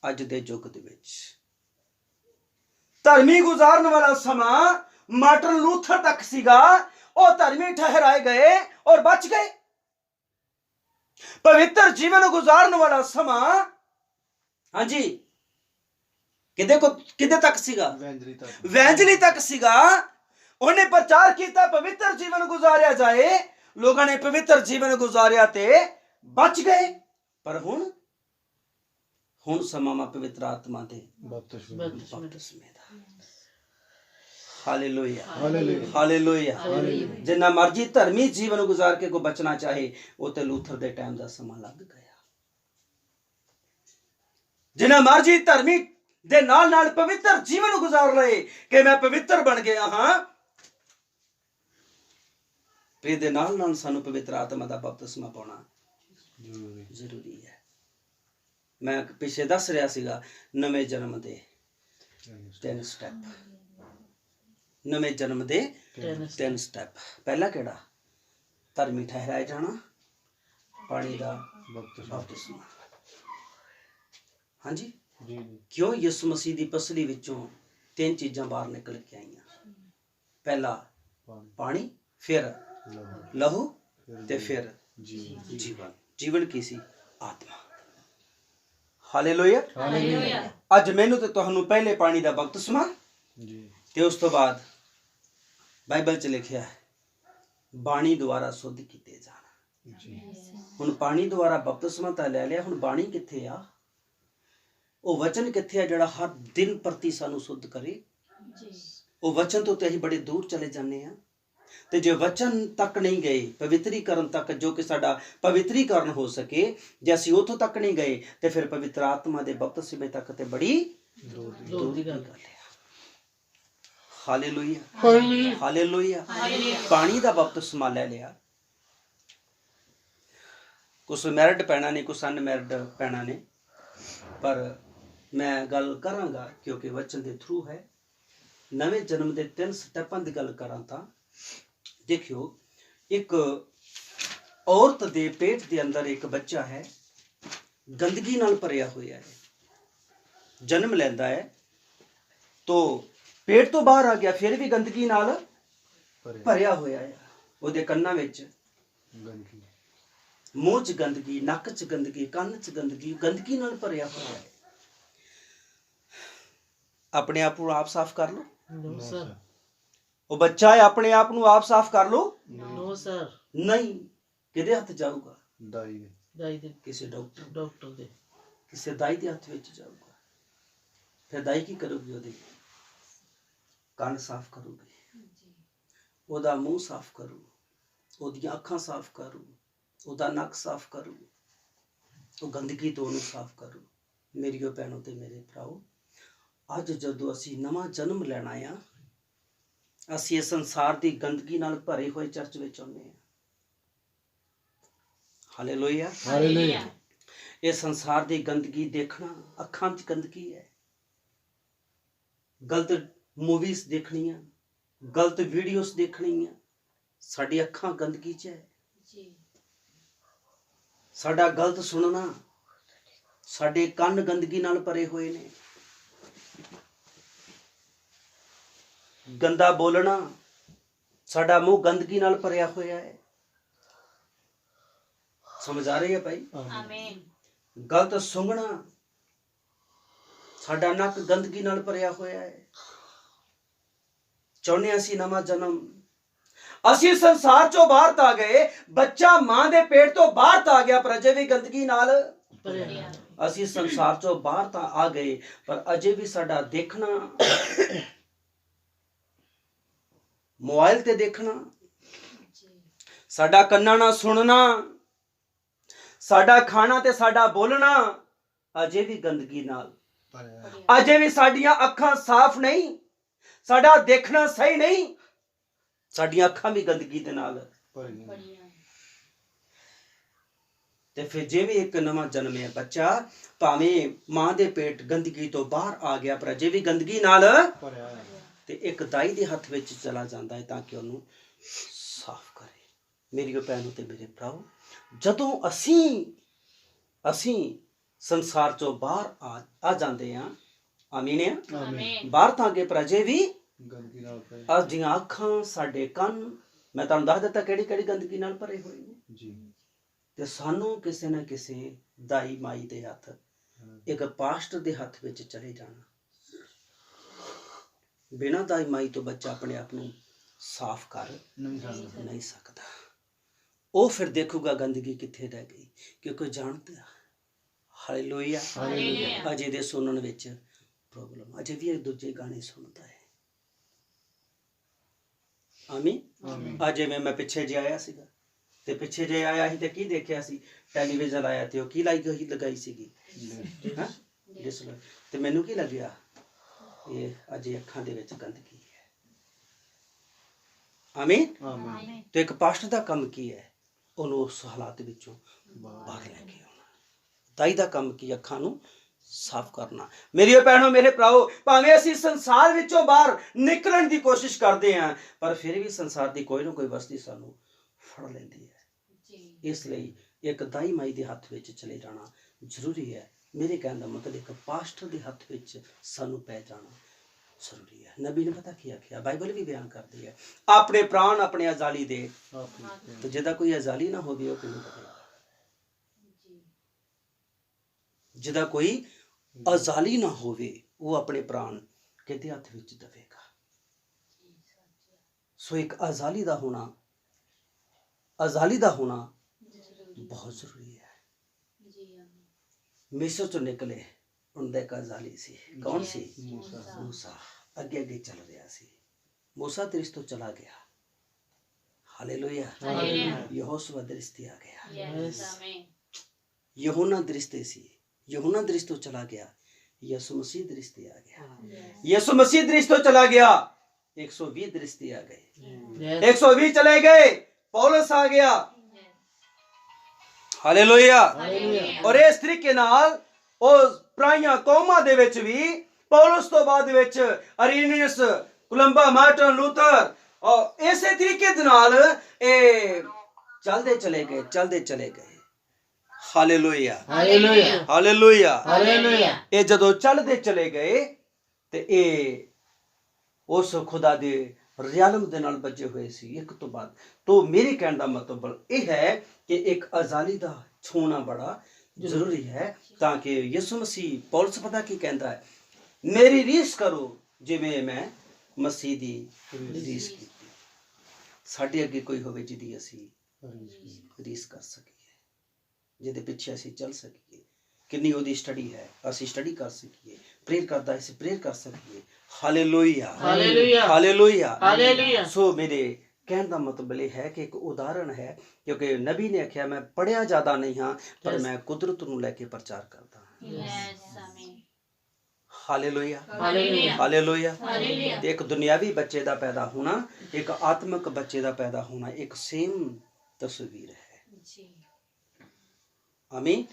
ਅੱਜ ਦੇ ਯੁੱਗ ਦੇ ਵਿੱਚ ਧਰਮੀ ਗੁਜ਼ਾਰਨ ਵਾਲਾ ਸਮਾਂ ਮਾਰਟਨ ਲੂਥਰ ਤੱਕ ਸੀਗਾ। ਉਹ ਧਰਮੀ ਠਹਿਰਾਏ ਗਏ ਔਰ ਬਚ ਗਏ। ਪਵਿੱਤਰ ਜੀਵਨ ਗੁਜ਼ਾਰਨ ਵਾਲਾ ਸਮਾਂ, ਹਾਂਜੀ, ਕਿਦੇ ਤੱਕ ਸੀਗਾ? ਵੈਂਜਲੀ ਤੱਕ ਸੀਗਾ। ਉਹਨੇ ਪ੍ਰਚਾਰ ਕੀਤਾ ਪਵਿੱਤਰ ਜੀਵਨ ਗੁਜ਼ਾਰਿਆ ਜਾਏ, ਲੋਕਾਂ ਨੇ ਪਵਿੱਤਰ ਜੀਵਨ ਗੁਜ਼ਾਰਿਆ ਤੇ ਬਚ ਗਏ। ਪਰ ਹੁਣ ਸਮਾਂ ਪਵਿੱਤਰ ਆਤਮਾ ਦੇ ਬਪਤਿਸਮੇ ਦਾ। Hallelujah, hallelujah. ਜਿੰਨਾ ਮਰਜੀ ਧਰਮੀ ਜੀਵਨ ਗੁਜ਼ਾਰ ਕੇ ਕੋ ਬਚਣਾ ਚਾਹੇ, ਉਹ ਤੇ ਲੂਥਰ ਦੇ ਟਾਈਮ ਦਾ ਸਮਾਂ ਲੱਗ ਗਿਆ। ਜਿੰਨਾ ਮਰਜੀ ਧਰਮੀ ਦੇ ਨਾਲ ਪਵਿੱਤਰ ਜੀਵਨ ਗੁਜ਼ਾਰ ਲਏ ਕਿ ਮੈਂ ਪਵਿੱਤਰ ਬਣ ਗਿਆ ਹਾਂ, ਤੇ ਦੇ ਨਾਲ ਸਾਨੂੰ ਪਵਿੱਤਰ ਆਤਮਾ ਦਾ ਬਪਤਿਸਮਾ ਪਾਉਣਾ ਜ਼ਰੂਰੀ ਹੈ। ਮੈਂ ਪਿੱਛੇ ਦੱਸ ਰਿਹਾ ਸੀਗਾ ਨਵੇਂ ਜਨਮ ਦੇ 3 ਸਟੈਪ। ਨਵੇਂ ਜਨਮ ਦੇ 3 ਸਟੈਪ। ਪਹਿਲਾ ਕਿਹੜਾ? ਧਰਮੀ ਠਹਿਰਾਇਆ ਜਾਣਾ, ਪਾਣੀ ਦਾ ਬਪਤਿਸਮਾ। ਹਾਂਜੀ, ਕਿਉਂ ਯਿਸੂ ਮਸੀਹ ਦੀ ਪਸਲੀ ਵਿੱਚੋਂ 3 ਚੀਜ਼ਾਂ ਬਾਹਰ ਨਿਕਲ ਕੇ ਆਈਆਂ। ਪਹਿਲਾ ਪਾਣੀ, ਫਿਰ ਲਹੂ ਤੇ ਫਿਰ ਜੀਵਨ। ਜੀਵਨ ਕੀ ਸੀ? ਆਤਮਾ। ਹਾਲੇਲੂਇਆ। ਅੱਜ ਮੈਨੂੰ ਤੇ ਤੁਹਾਨੂੰ ਪਹਿਲੇ ਪਾਣੀ ਦਾ ਬਪਤਿਸਮਾ ਤੇ ਉਸ ਤੋਂ ਬਾਅਦ ਬਾਈਬਲ 'ਚ ਲਿਖਿਆ ਹੈ ਬਾਣੀ ਦੁਆਰਾ ਸ਼ੁੱਧ ਕੀਤੇ ਜਾਣਾ। ਹੁਣ ਪਾਣੀ ਦੁਆਰਾ ਬਪਤਿਸਮਾ ਤਾਂ ਲੈ ਲਿਆ, ਹੁਣ ਬਾਣੀ ਕਿੱਥੇ ਆ? ਉਹ ਵਚਨ ਕਿੱਥੇ ਆ ਜਿਹੜਾ ਹਰ ਦਿਨ ਪ੍ਰਤੀ ਸਾਨੂੰ ਸ਼ੁੱਧ ਕਰੇ? ਉਹ ਵਚਨ ਤੋਂ ਤੇ ਅਸੀਂ ਬੜੇ ਦੂਰ ਚਲੇ ਜਾਂਦੇ ਆ। ਤੇ ਜੇ ਵਚਨ ਤੱਕ ਨਹੀਂ ਗਏ, ਪਵਿੱਤਰੀਕਰਨ ਤੱਕ, ਜੋ ਕਿ ਸਾਡਾ ਪਵਿੱਤਰੀਕਰਨ ਹੋ ਸਕੇ, ਜੇ ਅਸੀਂ ਉੱਥੋਂ ਤੱਕ ਨਹੀਂ ਗਏ ਤੇ ਫਿਰ ਪਵਿੱਤਰ ਆਤਮਾ ਦੇ ਬਪਤਿਸਮੇ ਤੱਕ ਤੇ ਬੜੀ ਦੂਰ ਦੀ ਗੱਲ ਹੈ। Hallelujah, hallelujah. ਪਾਣੀ ਦਾ ਬਪਤਿਸਮਾ ਲੈ ਲਿਆ। ਕੁਛ ਮੈਰਿਡ ਪੈਣਾ ਨੇ, ਕੁਛ ਅਨਮੈਰਿਡ ਪੈਣਾ ਨੇ, ਪਰ ਮੈਂ ਗੱਲ ਕਰਾਂਗਾ ਕਿਉਂਕਿ ਵਚਨ ਦੇ ਥਰੂ ਹੈ। ਨਵੇਂ ਜਨਮ ਦੇ 3 ਸਟੈਪਾਂ ਦੀ ਗੱਲ ਕਰਾਂ ਤਾਂ ਦੇਖਿਓ, ਇੱਕ ਔਰਤ ਦੇ ਪੇਟ ਦੇ ਅੰਦਰ ਇੱਕ ਬੱਚਾ ਹੈ, ਗੰਦਗੀ ਨਾਲ ਭਰਿਆ ਹੋਇਆ ਹੈ। ਜਨਮ ਲੈਂਦਾ ਹੈ ਤੋ ਪੇਟ ਤੋਂ ਬਾਹਰ ਆ ਗਿਆ, ਫਿਰ ਵੀ ਗੰਦਗੀ ਨਾਲ ਭਰਿਆ ਹੋਇਆ ਹੈ। ਉਹਦੇ ਕੰਨਾਂ ਵਿੱਚ ਗੰਦਗੀ, ਮੂੰਹ 'ਚ ਗੰਦਗੀ, ਨੱਕ 'ਚ ਗੰਦਗੀ, ਕੰਨ 'ਚ ਗੰਦਗੀ, ਗੰਦਗੀ ਨਾਲ ਭਰਿਆ ਹੋਇਆ ਹੈ। ਆਪਣੇ ਆਪ ਨੂੰ ਆਪ ਸਾਫ਼ ਕਰ ਲਓ। ਉਹ ਬੱਚਾ ਹੈ, ਆਪਣੇ ਆਪ ਨੂੰ ਆਪ ਸਾਫ਼ ਕਰ ਲਓ। No sir. ਨਹੀਂ, ਕਿਹਦੇ ਹੱਥ ਜਾਊਗਾ? ਦਾਈ ਦੇ। ਕਿਸੇ ਡਾਕਟਰ ਦੇ, ਕਿਸੇ ਦਾਈ ਦੇ ਹੱਥ ਵਿੱਚ ਜਾਊਗਾ। ਫਿਰ ਦਾਈ ਕੀ ਕਰੂਗੀ? ਉਹਦੇ ਕੰਨ ਸਾਫ਼ ਕਰੂਗੀ, ਉਹਦਾ ਮੂੰਹ ਸਾਫ਼ ਕਰੂ, ਉਹਦੀਆਂ ਅੱਖਾਂ ਸਾਫ਼ ਕਰੂ, ਉਹਦਾ ਨੱਕ ਸਾਫ਼ ਕਰੂ, ਉਹ ਗੰਦਗੀ ਤੋਂ ਉਹਨੂੰ ਸਾਫ਼ ਕਰੂ। ਮੇਰੀਓ ਭੈਣੋ ਤੇ ਮੇਰੇ ਭਰਾਓ, ਅੱਜ ਜਦੋਂ ਅਸੀਂ ਨਵਾਂ ਜਨਮ ਲੈਣਾ ਆ, ਅਸੀਂ ਇਸ ਸੰਸਾਰ ਦੀ ਗੰਦਗੀ ਨਾਲ ਭਰੇ ਹੋਏ ਚਰਚ ਵਿੱਚ ਆਉਂਦੇ ਹਾਂ। Hallelujah, hallelujah. ਇਹ ਸੰਸਾਰ ਦੀ ਗੰਦਗੀ ਦੇਖਣਾ, ਅੱਖਾਂ 'ਚ ਗੰਦਗੀ ਹੈ, ਗਲਤ ਮੂਵੀਜ਼ ਦੇਖਣੀਆਂ, ਗਲਤ ਵੀਡੀਓਜ਼ ਦੇਖਣੀਆਂ, ਸਾਡੀ ਅੱਖਾਂ ਗੰਦਗੀ 'ਚ ਹੈ। ਸਾਡਾ ਗਲਤ ਸੁਣਨਾ, ਸਾਡੇ ਕੰਨ ਗੰਦਗੀ ਨਾਲ ਭਰੇ ਹੋਏ ਨੇ, ਗੰਦਾ ਬੋਲਣਾ, ਸਾਡਾ ਮੂੰਹ ਗੰਦਗੀ ਨਾਲ ਭਰਿਆ ਹੋਇਆ ਹੈ। ਸਮਝ ਆ ਰਹੀ ਹੈ ਭਾਈ? ਆਮੀਨ। ਗਲਤ ਸੁਣਨਾ, ਸਾਡਾ ਨੱਕ ਗੰਦਗੀ ਨਾਲ ਭਰਿਆ ਹੋਇਆ ਹੈ। ਚਾਹੁੰਦੇ ਅਸੀਂ ਨਵਾਂ ਜਨਮ, ਅਸੀਂ ਸੰਸਾਰ ਚੋਂ ਬਾਹਰ ਤਾਂ ਗਏ, ਬੱਚਾ ਮਾਂ ਦੇ ਪੇਟ ਤੋਂ ਬਾਹਰ ਤਾਂ ਆ ਗਿਆ, ਪਰ ਅਜੇ ਵੀ ਗੰਦਗੀ ਨਾਲ ਭਰਿਆ ਅਸੀਂ ਸੰਸਾਰ ਚੋਂ ਬਾਹਰ ਤਾਂ ਆ ਗਏ, ਪਰ ਅਜੇ ਵੀ ਸਾਡਾ ਦੇਖਣਾ, ਮੋਬਾਈਲ ਤੇ ਦੇਖਣਾ, ਸਾਡਾ ਕੰਨਾਂ ਨਾਲ ਸੁਣਨਾ, ਸਾਡਾ ਖਾਣਾ ਤੇ ਸਾਡਾ ਬੋਲਣਾ ਅਜੇ ਵੀ ਗੰਦਗੀ ਨਾਲ, ਅਜੇ ਵੀ ਸਾਡੀਆਂ ਅੱਖਾਂ ਸਾਫ਼ ਨਹੀਂ, ਸਾਡਾ ਦੇਖਣਾ ਸਹੀ ਨਹੀਂ, ਸਾਡੀਆਂ ਅੱਖਾਂ ਵੀ ਗੰਦਗੀ ਦੇ ਨਾਲ। ਤੇ ਫਿਰ ਜਿਵੇਂ ਇੱਕ ਨਵਾਂ ਜਨਮਿਆ ਬੱਚਾ ਭਾਵੇਂ ਮਾਂ ਦੇ ਪੇਟ ਗੰਦਗੀ ਤੋਂ ਬਾਹਰ ਆ ਗਿਆ, ਪਰ ਅਜੇ ਵੀ ਗੰਦਗੀ ਨਾਲ, ਤੇ ਇੱਕ ਦਾਈ ਦੇ ਹੱਥ ਵਿੱਚ ਚਲਾ ਜਾਂਦਾ ਹੈ ਤਾਂ ਕਿ ਉਹਨੂੰ ਸਾਫ਼ ਕਰੇ। ਮੇਰੀ ਭੈਣੋ ਤੇ ਮੇਰੇ ਭਰਾਓ, ਜਦੋਂ ਅਸੀਂ ਸੰਸਾਰ ਚੋਂ ਬਾਹਰ ਆ ਜਾਂਦੇ ਹਾਂ, ਆਮੀਨ ਆ, ਬਾਹਰ ਤਾਂ ਅੱਗੇ, ਪਰ ਅਜੇ ਵੀ ਸਾਡੀਆਂ ਅੱਖਾਂ, ਸਾਡੇ ਕੰਨ, ਮੈਂ ਤੁਹਾਨੂੰ ਦੱਸ ਦਿੱਤਾ ਕਿਹੜੀ ਕਿਹੜੀ ਗੰਦਗੀ ਨਾਲ ਭਰੇ ਹੋਏ ਨੇ ਜੀ। ਤੇ ਸਾਨੂੰ ਕਿਸੇ ਨਾ ਕਿਸੇ ਦਾਈ ਮਾਈ ਦੇ ਹੱਥ, ਇੱਕ ਪਾਸਟਰ ਦੇ ਹੱਥ ਵਿੱਚ ਚਲੇ ਜਾਣਾ। ਬਿਨਾਂ ਦਾਈ ਮਾਈ ਤੋਂ ਬੱਚਾ ਆਪਣੇ ਆਪ ਨੂੰ ਸਾਫ਼ ਕਰ ਨਹੀਂ ਸਕਦਾ। ਉਹ ਫਿਰ ਦੇਖੂਗਾ ਗੰਦਗੀ ਕਿੱਥੇ ਰਹਿ ਗਈ, ਕਿਉਂਕਿ ਜਾਣਦਾ ਹਾਲੇਲੂਇਆ, ਅਜੇ ਦੇ ਸੁਣਨ ਵਿੱਚ ਪ੍ਰੋਬਲਮ, ਅਜੇ ਵੀ ਇੱਕ ਦੂਜੇ ਗਾਣੇ ਸੁਣਦਾ ਹੈ। ਆਮੀਨ। ਅਜੇ ਮੈਂ ਪਿੱਛੇ ਜੇ ਆਇਆ ਸੀਗਾ, ਤੇ ਪਿੱਛੇ ਜੇ ਆਇਆ ਸੀ ਤੇ ਕੀ ਦੇਖਿਆ ਸੀ, ਟੈਲੀਵਿਜ਼ਨ ਆਇਆ ਤੇ ਉਹ ਕੀ ਲਗਾਈ ਸੀਗੀ ਡਿਸਪਲੇ, ਤੇ ਮੈਨੂੰ ਕੀ ਲੱਗਿਆ, ਇਹ ਅਜੇ ਅੱਖਾਂ ਦੇ ਵਿੱਚ ਗੰਦਗੀ ਹੈ। ਆਮੀਨ। ਤੇ ਇੱਕ ਪਾਸਟਰ ਦਾ ਕੰਮ ਕੀ ਹੈ, ਉਹਨੂੰ ਉਸ ਹਾਲਾਤ ਵਿੱਚੋਂ ਬਾਹਰ ਲੈ ਕੇ ਆਉਣਾ। ਦਾਈ ਦਾ ਕੰਮ ਕੀ, ਅੱਖਾਂ ਨੂੰ ਸਾਫ਼ ਕਰਨਾ। ਮੇਰੀ ਭੈਣੋ ਮੇਰੇ ਭਰਾਓ, ਭਾਵੇਂ ਅਸੀਂ ਸੰਸਾਰ ਵਿੱਚੋਂ ਬਾਹਰ ਨਿਕਲਣ ਦੀ ਕੋਸ਼ਿਸ਼ ਕਰਦੇ ਹਾਂ, ਪਰ ਫਿਰ ਵੀ ਸੰਸਾਰ ਦੀ ਕੋਈ ਨਾ ਕੋਈ ਵਸਤੀ ਸਾਨੂੰ ਫੜ ਲੈਂਦੀ ਹੈ। ਇਸ ਲਈ ਇੱਕ ਦਾਈ ਮਾਈ ਦੇ ਹੱਥ ਵਿੱਚ ਚਲੇ ਜਾਣਾ ਜ਼ਰੂਰੀ ਹੈ। ਮੇਰੇ ਕਹਿਣ ਦਾ ਮਤਲਬ ਇੱਕ ਪਾਸਟਰ ਦੇ ਹੱਥ ਵਿੱਚ ਸਾਨੂੰ ਪੈ ਜਾਣਾ ਜ਼ਰੂਰੀ ਹੈ। ਨਬੀ ਨੇ ਪਤਾ ਕੀ ਆਖਿਆ, ਬਾਈਬਲ ਵੀ ਬਿਆਨ ਕਰਦੀ ਹੈ, ਆਪਣੇ ਪ੍ਰਾਣ ਆਪਣੇ ਅਜ਼ਾਲੀ ਦੇ। ਤੇ ਜਿਹਦਾ ਕੋਈ ਅਜ਼ਾਲੀ ਨਾ ਹੋਵੇ ਉਹ ਕਿਹਨੂੰ ਪਤਾ, ਜਿਹਦਾ ਕੋਈ ਅਜ਼ਾਲੀ ਨਾ ਹੋਵੇ ਉਹ ਆਪਣੇ ਪ੍ਰਾਣ ਕਿਹਦੇ ਹੱਥ ਵਿੱਚ ਦੇਵੇਗਾ। ਸੋ ਇੱਕ ਅਜ਼ਾਲੀ ਦਾ ਹੋਣਾ ਬਹੁਤ ਜ਼ਰੂਰੀ ਹੈ। ਮਿਸਰ ਤੋਂ ਨਿਕਲੇ, ਉਹਨਾਂ ਦਾ ਇੱਕ ਅਜ਼ਾਲੀ ਸੀ। ਕੌਣ ਸੀ? ਮੂਸਾ। ਅੱਗੇ ਅੱਗੇ ਚੱਲ ਰਿਹਾ ਸੀ। ਮੂਸਾ ਦ੍ਰਿਸ਼ ਤੋਂ ਚਲਾ ਗਿਆ, ਹਾਲੇਲੂਇਆ। ਯਹੋਸ਼ੂਆ ਦ੍ਰਿਸ਼ ਤੇ ਆ ਗਿਆ। ਯਹੋਨਾ ਦ੍ਰਿਸ਼ ਤੇ ਸੀ, ਯਹੋਨਾ ਦ੍ਰਿਸ਼ ਤੋਂ ਚਲਾ ਗਿਆ। ਯਿਸੂ ਮਸੀਹ ਦ੍ਰਿਸ਼ ਤੇ ਆ ਗਿਆ। ਯਿਸੂ ਮਸੀਹ ਦ੍ਰਿਸ਼ ਤੋਂ ਚਲਾ ਗਿਆ, 120 ਦ੍ਰਿਸ਼ ਤੇ ਆ ਗਏ। 120 ਚਲੇ ਗਏ, ਪੌਲਸ ਆ ਗਿਆ। ਹਾਲੇਲੂਇਆ। ਔਰ ਇਸ ਤਰੀਕੇ ਨਾਲ ਉਹ ਪ੍ਰਾਈਆਂ ਕੌਮਾਂ ਦੇ ਵਿੱਚ ਵੀ ਪੌਲਸ ਤੋਂ ਬਾਅਦ ਵਿੱਚ ਅਰੀਨੀਅਸ, ਕੋਲੰਬਾ, ਮਾਰਟਨ ਲੂਥਰ, ਔਰ ਇਸੇ ਤਰੀਕੇ ਦੇ ਨਾਲ ਇਹ ਚੱਲਦੇ ਚਲੇ ਗਏ। Hallelujah, hallelujah, hallelujah, hallelujah. ਇਹ ਜਦੋਂ ਚੱਲਦੇ ਚਲੇ ਗਏ ਤੇ ਇਹ ਉਸ ਖੁਦਾ ਦੇ ਰਿਆਲਮ ਦੇ ਨਾਲ ਬੱਝੇ ਹੋਏ ਸੀ ਇੱਕ ਤੋਂ ਬਾਅਦ। ਤੋਂ ਮੇਰੇ ਕਹਿਣ ਦਾ ਮਤਲਬ ਇਹ ਹੈ ਕਿ ਇੱਕ ਅਜ਼ਾਲੀ ਦਾ ਛੂਣਾ ਬੜਾ ਜ਼ਰੂਰੀ ਹੈ, ਤਾਂ ਕਿ ਯਿਸੂ ਮਸੀਹ, ਪੌਲਸ ਪਤਾ ਕੀ ਕਹਿੰਦਾ ਹੈ, ਮੇਰੀ ਰੀਸ ਕਰੋ ਜਿਵੇਂ ਮੈਂ ਮਸੀਹ ਦੀ ਰੀਸ ਕੀਤੀ। ਸਾਡੇ ਅੱਗੇ ਕੋਈ ਹੋਵੇ ਜਿਹਦੀ ਅਸੀਂ ਰੀਸ ਕਰ ਸਕੀਏ, ਜਿਹਦੇ ਪਿੱਛੇ ਅਸੀਂ ਚੱਲ ਸਕੀਏ। ਕਿੰਨੀ ਉਹਦੀ ਸਟੱਡੀ ਹੈ, ਅਸੀਂ ਸਟੱਡੀ ਕਰ ਸਕੀਏ। ਪ੍ਰੇਅਰ ਕਰਦਾ ਅਸੀਂ ਪ੍ਰੇਅਰ ਕਰ ਸਕੀਏ। Hallelujah, hallelujah, hallelujah, hallelujah. So ਮੇਰੇ ਕਹਿਣ ਦਾ ਮਤਲਬ ਇਹ ਹੈ ਕਿ ਇੱਕ ਉਦਾਹਰਣ ਹੈ, ਕਿਉਂਕਿ ਨਬੀ ਨੇ ਆਖਿਆ, ਮੈਂ ਪੜ੍ਹਿਆ ਜ਼ਿਆਦਾ ਨਹੀਂ ਹਾਂ, ਪਰ ਮੈਂ ਕੁਦਰਤ ਨੂੰ ਲੈ ਕੇ ਪ੍ਰਚਾਰ ਕਰਦਾ ਹਾਂ। Hallelujah, hallelujah, hallelujah. ਤੇ ਇੱਕ ਦੁਨਿਆਵੀ ਬੱਚੇ ਦਾ ਪੈਦਾ ਹੋਣਾ, ਇੱਕ ਆਤਮਿਕ ਬੱਚੇ ਦਾ ਪੈਦਾ ਹੋਣਾ ਇੱਕ ਸੇਮ ਤਸਵੀਰ ਹੈ। ਆਮੀਨ।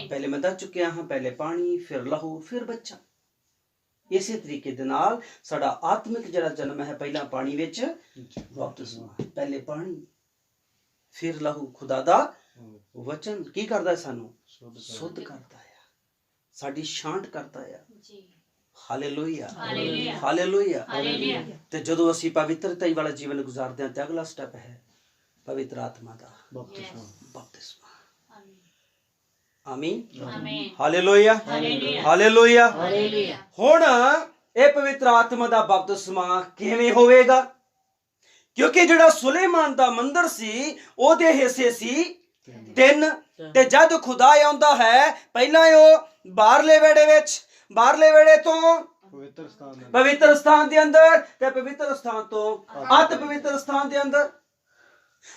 ਪਹਿਲੇ ਮੈਂ ਦੱਸ ਚੁੱਕਿਆ ਹਾਂ, ਪਹਿਲੇ ਪਾਣੀ, ਫਿਰ ਲਹੂ, ਫਿਰ ਬੱਚਾ। ਇਸੇ ਤਰੀਕੇ ਦੇ ਨਾਲ ਸਾਡਾ ਆਤਮਿਕ ਜਿਹੜਾ ਜਨਮ ਹੈ, ਪਹਿਲਾਂ ਪਾਣੀ ਵਿੱਚ ਬਪਤਿਸਮਾ, ਪਹਿਲੇ ਪਾਣੀ, ਫਿਰ ਲਹੂ। ਖੁਦਾ ਦਾ ਵਚਨ ਕੀ ਕਰਦਾ? ਸਾਨੂੰ ਸ਼ੁੱਧ ਕਰਦਾ ਹੈ, ਸਾਡੀ ਛਾਂਟ ਕਰਦਾ ਹੈ। Hallelujah, hallelujah. ਤੇ ਜਦੋਂ ਅਸੀਂ ਪਵਿੱਤਰਤਾ ਵਾਲਾ ਜੀਵਨ ਗੁਜ਼ਾਰਦੇ ਹਾਂ ਤੇ ਅਗਲਾ ਸਟੈਪ ਹੈ ਪਵਿੱਤਰ ਆਤਮਾ ਦਾ ਬਪਤਿਸਮਾ। ਆਮੀਨ, ਹਾਲੇਲੂਇਆ, ਹਾਲੇਲੂਇਆ। ਹੁਣ ਇਹ ਪਵਿੱਤਰ ਆਤਮਾ ਦਾ ਬਪਤਿਸਮਾ ਕਿਵੇਂ ਹੋਵੇਗਾ? ਕਿਉਂਕਿ ਜਿਹੜਾ ਸੁਲੇਮਾਨ ਦਾ ਮੰਦਰ ਸੀ ਉਹਦੇ ਹਿੱਸੇ ਸੀ 3 ਤੇ ਜਦ ਖੁਦਾ ਆਉਂਦਾ ਹੈ ਪਹਿਲਾਂ ਉਹ ਬਾਹਰਲੇ ਵਿਹੜੇ ਤੋਂ ਪਵਿੱਤਰ ਸਥਾਨ ਦੇ ਅੰਦਰ ਤੇ ਪਵਿੱਤਰ ਸਥਾਨ ਤੋਂ ਅਤ ਪਵਿੱਤਰ ਸਥਾਨ ਦੇ ਅੰਦਰ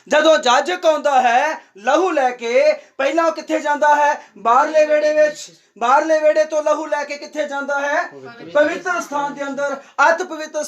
ਜਦੋਂ ਜਾਜਕ ਆਉਂਦਾ ਹੈ ਲਹੂ ਲੈ ਕੇ ਪਹਿਲਾਂ ਉਹ ਕਿੱਥੇ ਜਾਂਦਾ ਹੈ ਬਾਹਰਲੇ ਵਿਹੜੇ ਤੋਂ ਲਹੂ ਲੈ ਕੇ ਕਿੱਥੇ ਜਾਂਦਾ ਹੈ ਪਵਿੱਤਰ ਸਥਾਨ ਦੇ ਅੰਦਰ ਅਤ ਪਵਿੱਤਰ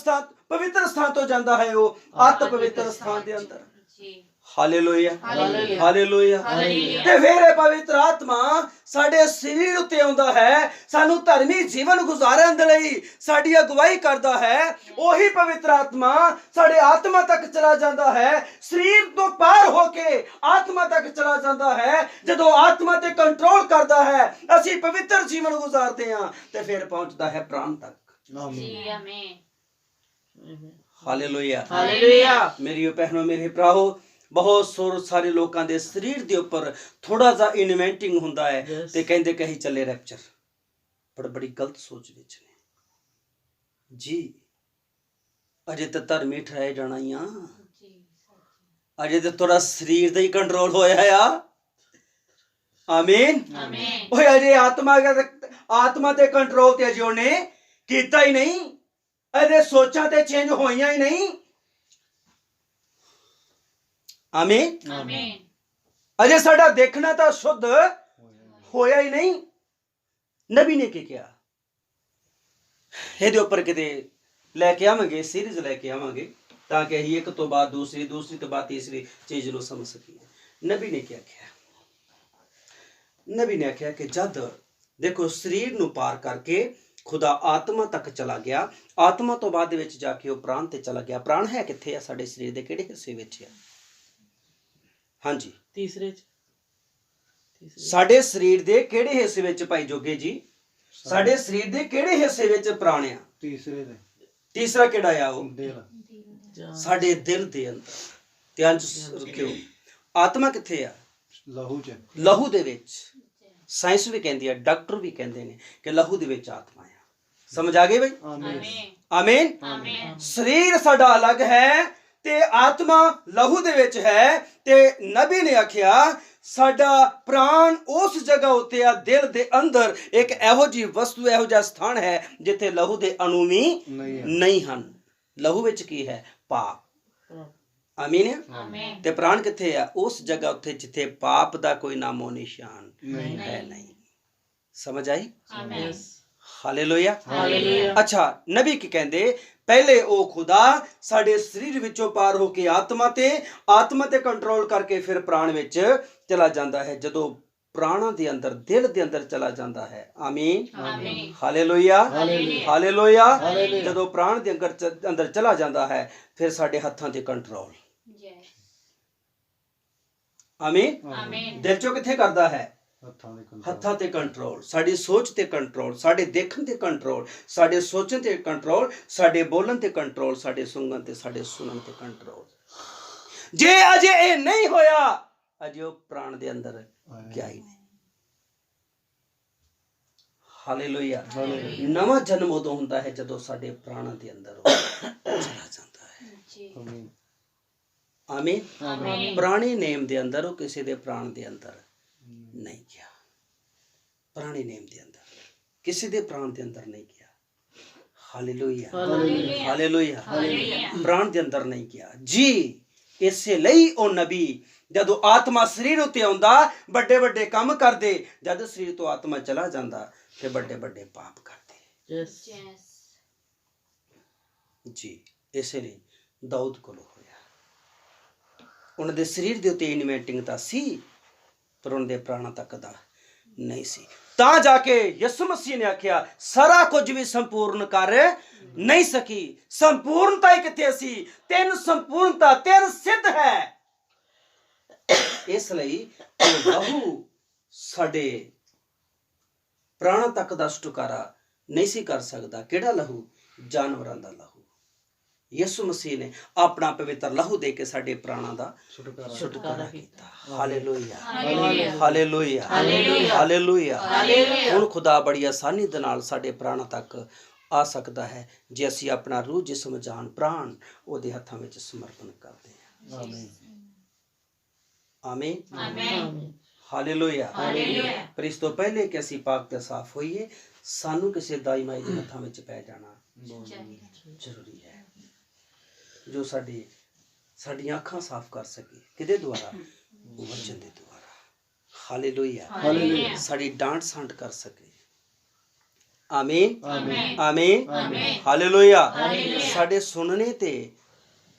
ਸਥਾਨ ਤੋਂ ਜਾਂਦਾ ਹੈ ਉਹ ਅਤ ਪਵਿੱਤਰ ਸਥਾਨ ਦੇ ਅੰਦਰ ਜੀ ਹਾਲੇਲੂਇਆ ਹਾਲੇਲੂਇਆ ਹਾਲੇਲੂਇਆ ਹਾਲੇਲੂਇਆ। ਤੇ ਫਿਰ ਇਹ ਪਵਿੱਤਰ ਆਤਮਾ ਸਾਡੇ ਸਰੀਰ ਉੱਤੇ ਆਉਂਦਾ ਹੈ ਸਾਨੂੰ ਧਰਮੀ ਜੀਵਨ ਗੁਜ਼ਾਰਨ ਦੇ ਲਈ ਸਾਡੀ ਅਗਵਾਈ ਕਰਦਾ ਹੈ ਉਹੀ ਪਵਿੱਤਰ ਆਤਮਾ ਸਾਡੇ ਆਤਮਾ ਤੱਕ ਚਲਾ ਜਾਂਦਾ ਹੈ ਸਰੀਰ ਤੋਂ ਪਾਰ ਹੋ ਕੇ ਆਤਮਾ ਤੱਕ ਚਲਾ ਜਾਂਦਾ ਹੈ ਜਦੋਂ ਆਤਮਾ ਤੇ ਕੰਟਰੋਲ ਕਰਦਾ ਹੈ ਅਸੀਂ ਪਵਿੱਤਰ ਜੀਵਨ ਗੁਜ਼ਾਰਦੇ ਹਾਂ ਤੇ ਫਿਰ ਪਹੁੰਚਦਾ ਹੈ ਪ੍ਰਾਣ ਤੱਕ ਜੀ ਆਮੀਨ ਹਾਲੇਲੂਇਆ ਹਾਲੇਲੂਇਆ। ਮੇਰੀ ਭੈਣੋ ਮੇਰੇ ਭਰਾਓ ਬਹੁਤ ਸਾਰੇ ਲੋਕਾਂ ਦੇ ਸਰੀਰ ਦੇ ਉੱਪਰ ਥੋੜਾ ਜਿਹਾ ਇਨਵੈਂਟਿੰਗ ਹੁੰਦਾ ਹੈ Yes. ਤੇ ਕਹਿੰਦੇ ਕਹੀਂ ਚੱਲੇ ਰੈਪਚਰ ਪਰ ਬੜੀ ਗਲਤ ਸੋਚ ਵਿੱਚ ਨੇ ਜੀ ਅਜੇ ਤਾਂ ਧਰਮੀ ਠਹਿ ਜਾਣਾ ਹੀ ਆ ਜੀ ਅਜੇ ਤਾਂ ਤੁਹਾਡਾ ਸਰੀਰ ਦਾ ਹੀ ਕੰਟਰੋਲ ਹੋਇਆ ਆ ਆਮੀਨ ਆਮੀਨ ਓਏ ਅਜੇ ਆਤਮਾ ਦੇ ਕੰਟਰੋਲ ਤੇ ਅਜੇ ਉਹਨੇ ਕੀਤਾ ਹੀ ਨਹੀਂ ਇਹਦੇ ਸੋਚਾਂ ਤੇ ਚੇਂਜ ਹੋਈਆਂ ਹੀ ਨਹੀਂ ਆਮੀਨ ਆਮੀਨ ਅਜੇ ਸਾਡਾ ਦੇਖਣਾ ਤਾਂ ਸ਼ੁੱਧ ਹੋਇਆ ਹੀ ਨਹੀਂ ਨਬੀ ਨੇ ਕੀ ਕਿਹਾ ਇਹਦੇ ਉੱਪਰ ਕਿਤੇ ਲੈ ਕੇ ਆਵਾਂਗੇ ਸੀਰੀਜ਼ ਲੈ ਕੇ ਆਵਾਂਗੇ ਤਾਂ ਕਿ ਅਸੀਂ ਇੱਕ ਤੋਂ ਬਾਅਦ ਦੂਸਰੀ ਤੋਂ ਬਾਅਦ ਤੀਸਰੀ ਚੀਜ਼ ਨੂੰ ਸਮਝ ਸਕੀਏ ਨਬੀ ਨੇ ਕੀ ਆਖਿਆ ਨਬੀ ਨੇ ਆਖਿਆ ਕਿ ਜਦ ਦੇਖੋ ਸਰੀਰ ਨੂੰ ਪਾਰ ਕਰਕੇ ਖੁਦਾ ਆਤਮਾ ਤੱਕ ਚਲਾ ਗਿਆ ਆਤਮਾ ਤੋਂ ਬਾਅਦ ਦੇ ਵਿੱਚ ਜਾ ਕੇ ਉਹ ਪ੍ਰਾਣ ਤੇ ਚਲਾ ਗਿਆ ਪ੍ਰਾਣ ਹੈ ਕਿੱਥੇ ਆ ਸਾਡੇ ਸਰੀਰ ਦੇ ਕਿਹੜੇ ਹਿੱਸੇ ਵਿੱਚ ਆ ਹਾਂਜੀ ਤੀਸਰੇ ਸਾਡੇ ਸਰੀਰ ਦੇ ਕਿਹੜੇ ਹਿੱਸੇ ਵਿੱਚ ਭਾਈ ਜੋਗੇ ਜੀ ਸਾਡੇ ਸਰੀਰ ਦੇ ਕਿਹੜੇ ਹਿੱਸੇ ਵਿੱਚ ਪ੍ਰਾਣ ਆ ਤੀਸਰਾ ਕਿਹੜਾ ਆ ਉਹ ਸਾਡੇ ਦਿਲ ਦੇ ਅੰਦਰ ਧਿਆਨ ਰੱਖਿਓ ਆਤਮਾ ਕਿੱਥੇ ਆ ਲਹੂ ਦੇ ਵਿੱਚ ਸਾਇੰਸ ਵੀ ਕਹਿੰਦੀ ਆ ਡਾਕਟਰ ਵੀ ਕਹਿੰਦੇ ਨੇ ਕਿ ਲਹੂ ਦੇ ਵਿੱਚ ਆਤਮਾ ਆ ਸਮਝ ਆ ਗਈ ਬਈ ਆਮੀਨ ਆਮੀਨ ਸਰੀਰ ਸਾਡਾ ਅਲੱਗ ਹੈ ਤੇ ਆਤਮਾ ਲਹੂ ਦੇ ਵਿੱਚ ਹੈ ਤੇ ਨਬੀ ਨੇ ਆਖਿਆ ਸਾਡਾ ਪ੍ਰਾਣ ਉਸ ਜਗ੍ਹਾ ਉੱਤੇ ਆ ਦਿਲ ਦੇ ਅੰਦਰ ਇੱਕ ਇਹੋ ਜਿਹੀ ਵਸਤੂ ਇਹੋ ਜਿਹਾ ਸਥਾਨ ਹੈ ਜਿੱਥੇ ਲਹੂ ਦੇ ਅਣੂ ਵੀ ਨਹੀਂ ਹਨ ਲਹੂ ਵਿੱਚ ਕੀ ਹੈ ਪਾਪ ਆਮੀਨ ਆਮੀਨ ਤੇ ਪ੍ਰਾਣ ਕਿੱਥੇ ਆ ਉਸ ਜਗ੍ਹਾ ਉੱਤੇ ਜਿੱਥੇ ਪਾਪ ਦਾ ਕੋਈ ਨਾਮੋ ਨਿਸ਼ਾਨ ਹੈ ਨਹੀਂ ਸਮਝ ਆਈ ਆਮੀਨ ਹਾਲੇਲੂਇਆ ਹਾਲੇਲੂਇਆ। ਅੱਛਾ ਨਬੀ ਕੀ ਕਹਿੰਦੇ ਪਹਿਲੇ ਉਹ ਖੁਦਾ ਸਾਡੇ ਸਰੀਰ ਵਿੱਚੋਂ ਪਾਰ ਹੋ ਕੇ ਆਤਮਾ ਤੇ ਕੰਟਰੋਲ ਕਰਕੇ ਫਿਰ ਪ੍ਰਾਣ ਵਿੱਚ ਚਲਾ ਜਾਂਦਾ ਹੈ ਜਦੋਂ ਪ੍ਰਾਣਾਂ ਦੇ ਅੰਦਰ ਦਿਲ ਦੇ ਅੰਦਰ ਚਲਾ ਜਾਂਦਾ ਹੈ ਆਮੀਨ ਆਮੀਨ ਹਾਲੇਲੂਇਆ ਹਾਲੇਲੂਇਆ ਹਾਲੇਲੂਇਆ। ਜਦੋਂ ਪ੍ਰਾਣ ਦੇ ਅੰਦਰ ਚਲਾ ਜਾਂਦਾ ਹੈ ਫਿਰ ਸਾਡੇ ਹੱਥਾਂ ਤੇ ਕੰਟਰੋਲ ਜੈ ਆਮੀਨ ਆਮੀਨ ਦਿਲ ਚੋਂ ਕਿੱਥੇ ਕਰਦਾ ਹੈ ਹੱਥਾਂ ਤੇ ਕੰਟਰੋਲ ਸਾਡੀ ਸੋਚ ਤੇ ਕੰਟਰੋਲ ਸਾਡੇ ਦੇਖਣ ਤੇ ਕੰਟਰੋਲ ਸਾਡੇ ਸੋਚਣ ਤੇ ਕੰਟਰੋਲ ਸਾਡੇ ਬੋਲਣ ਤੇ ਕੰਟਰੋਲ ਸਾਡੇ ਸੁਣਨ ਤੇ ਸਾਡੇ ਸੁਣਨ ਤੇ ਕੰਟਰੋਲ ਜੇ ਅਜੇ ਇਹ ਨਹੀਂ ਹੋਇਆ ਅਜੇ ਉਹ ਪ੍ਰਾਣ ਦੇ ਅੰਦਰ ਗਿਆ ਹੀ ਨਹੀਂ ਹਾਲੇਲੂਇਆ ਨਵਾਂ ਜਨਮ ਉਦੋਂ ਹੁੰਦਾ ਹੈ ਜਦੋਂ ਸਾਡੇ ਪ੍ਰਾਣਾਂ ਦੇ ਅੰਦਰ ਉਹ ਚਲਾ ਜਾਂਦਾ ਹੈ ਜੀ ਆਮੀਨ ਆਮੀਨ ਪੁਰਾਣੇ ਨੇਮ ਦੇ ਅੰਦਰ ਉਹ ਕਿਸੇ ਦੇ ਪ੍ਰਾਣ ਦੇ ਅੰਦਰ ਨਹੀਂ ਗਿਆ ਪੁਰਾਣੇ ਨੇਮ ਦੇ ਅੰਦਰ ਕਿਸੇ ਦੇ ਪ੍ਰਾਣ ਦੇ ਅੰਦਰ ਨਹੀਂ ਗਿਆ ਹਾਲੇਲੂਇਆ ਹਾਲੇਲੂਇਆ ਪ੍ਰਾਣ ਦੇ ਅੰਦਰ ਨਹੀਂ ਗਿਆ ਜੀ ਇਸੇ ਲਈ ਉਹ ਨਬੀ ਜਦੋਂ ਆਤਮਾ ਸਰੀਰ ਉੱਤੇ ਆਉਂਦਾ ਵੱਡੇ ਵੱਡੇ ਕੰਮ ਕਰਦੇ ਜਦ ਸਰੀਰ ਤੋਂ ਆਤਮਾ ਚਲਾ ਜਾਂਦਾ ਤੇ ਵੱਡੇ ਵੱਡੇ ਪਾਪ ਕਰਦੇ ਯੈਸ ਜੀ ਇਸੇ ਲਈ ਦਾਊਦ ਕੋਲ ਹੋਇਆ ਉਹਨਾਂ ਦੇ ਸਰੀਰ ਦੇ ਉੱਤੇ ਇਨਵੈਂਟਿੰਗ ਤਾਂ ਸੀ ਪਰ ਉਹਨਾਂ ਦੇ ਪ੍ਰਾਣਾਂ ਤੱਕ ਦਾ ਨਹੀਂ ਸੀ ਤਾਂ ਜਾ ਕੇ ਯਿਸੂ ਮਸੀਹ ਨੇ ਆਖਿਆ ਸਾਰਾ ਕੁਝ ਵੀ ਸੰਪੂਰਨ ਕਰ ਨਹੀਂ ਸਕੀ ਸੰਪੂਰਨਤਾ ਹੀ ਕਿੱਥੇ ਸੀ ਤਿੰਨ ਸੰਪੂਰਨਤਾ ਤਿੰਨ ਸਿੱਧ ਹੈ ਇਸ ਲਈ ਉਹ ਲਹੂ ਸਾਡੇ ਪ੍ਰਾਣਾਂ ਤੱਕ ਦਾ ਛੁਟਕਾਰਾ ਨਹੀਂ ਸੀ ਕਰ ਸਕਦਾ ਕਿਹੜਾ ਲਹੂ ਜਾਨਵਰਾਂ ਦਾ ਲਹੂ ਯਿਸੂ ਮਸੀਹ ਨੇ ਆਪਣਾ ਪਵਿੱਤਰ ਲਹੂ ਦੇ ਕੇ ਸਾਡੇ ਪ੍ਰਾਣਾਂ ਦਾ ਛੁਟਕਾਰਾ ਕੀਤਾ ਹਾਲੇਲੂਇਆ ਹਾਲੇਲੂਇਆ ਹਾਲੇਲੂਇਆ ਹੁਣ ਖੁਦਾ ਬੜੀ ਆਸਾਨੀ ਦੇ ਨਾਲ ਸਾਡੇ ਪ੍ਰਾਣਾਂ ਤੱਕ ਆ ਸਕਦਾ ਹੈ ਜੇ ਅਸੀਂ ਆਪਣਾ ਰੂਹ, ਜਿਸਮ, ਜਾਨ, ਪ੍ਰਾਣ ਉਹਦੇ ਹੱਥਾਂ ਵਿੱਚ ਸਮਰਪਣ ਕਰਦੇ ਹਾਂ। ਆਮੀਨ। ਆਮੀਨ, ਆਮੀਨ। ਹਾਲੇਲੂਇਆ। ਹਾਲੇਲੂਇਆ। ਪਰ ਇਸ ਤੋਂ ਪਹਿਲੇ ਕਿ ਅਸੀਂ ਪਾਕ ਤੇ ਸਾਫ਼ ਹੋਈਏ, ਸਾਨੂੰ ਕਿਸੇ ਦਾਈ ਮਾਈ ਦੇ ਹੱਥਾਂ ਵਿੱਚ ਪੈ ਜਾਣਾ ਜ਼ਰੂਰੀ ਹੈ, ਜੋ ਸਾਡੀਆਂ ਅੱਖਾਂ ਸਾਫ਼ ਕਰ ਸਕੇ। ਕਿਹਦੇ ਦੁਆਰਾ? ਵਚਨ ਦੇ ਦੁਆਰਾ। ਹਾਲੇਲੂਇਆ। ਹਾਲੇਲੂਇਆ। ਸਾਡੀ ਡਾਂਟ ਸਾਂਟ ਕਰ ਸਕੇ। ਆਮੀਨ, ਆਮੀਨ। ਆਮੀਨ, ਹਾਲੇਲੂਇਆ। ਸਾਡੇ ਸੁਣਨੇ ਤੇ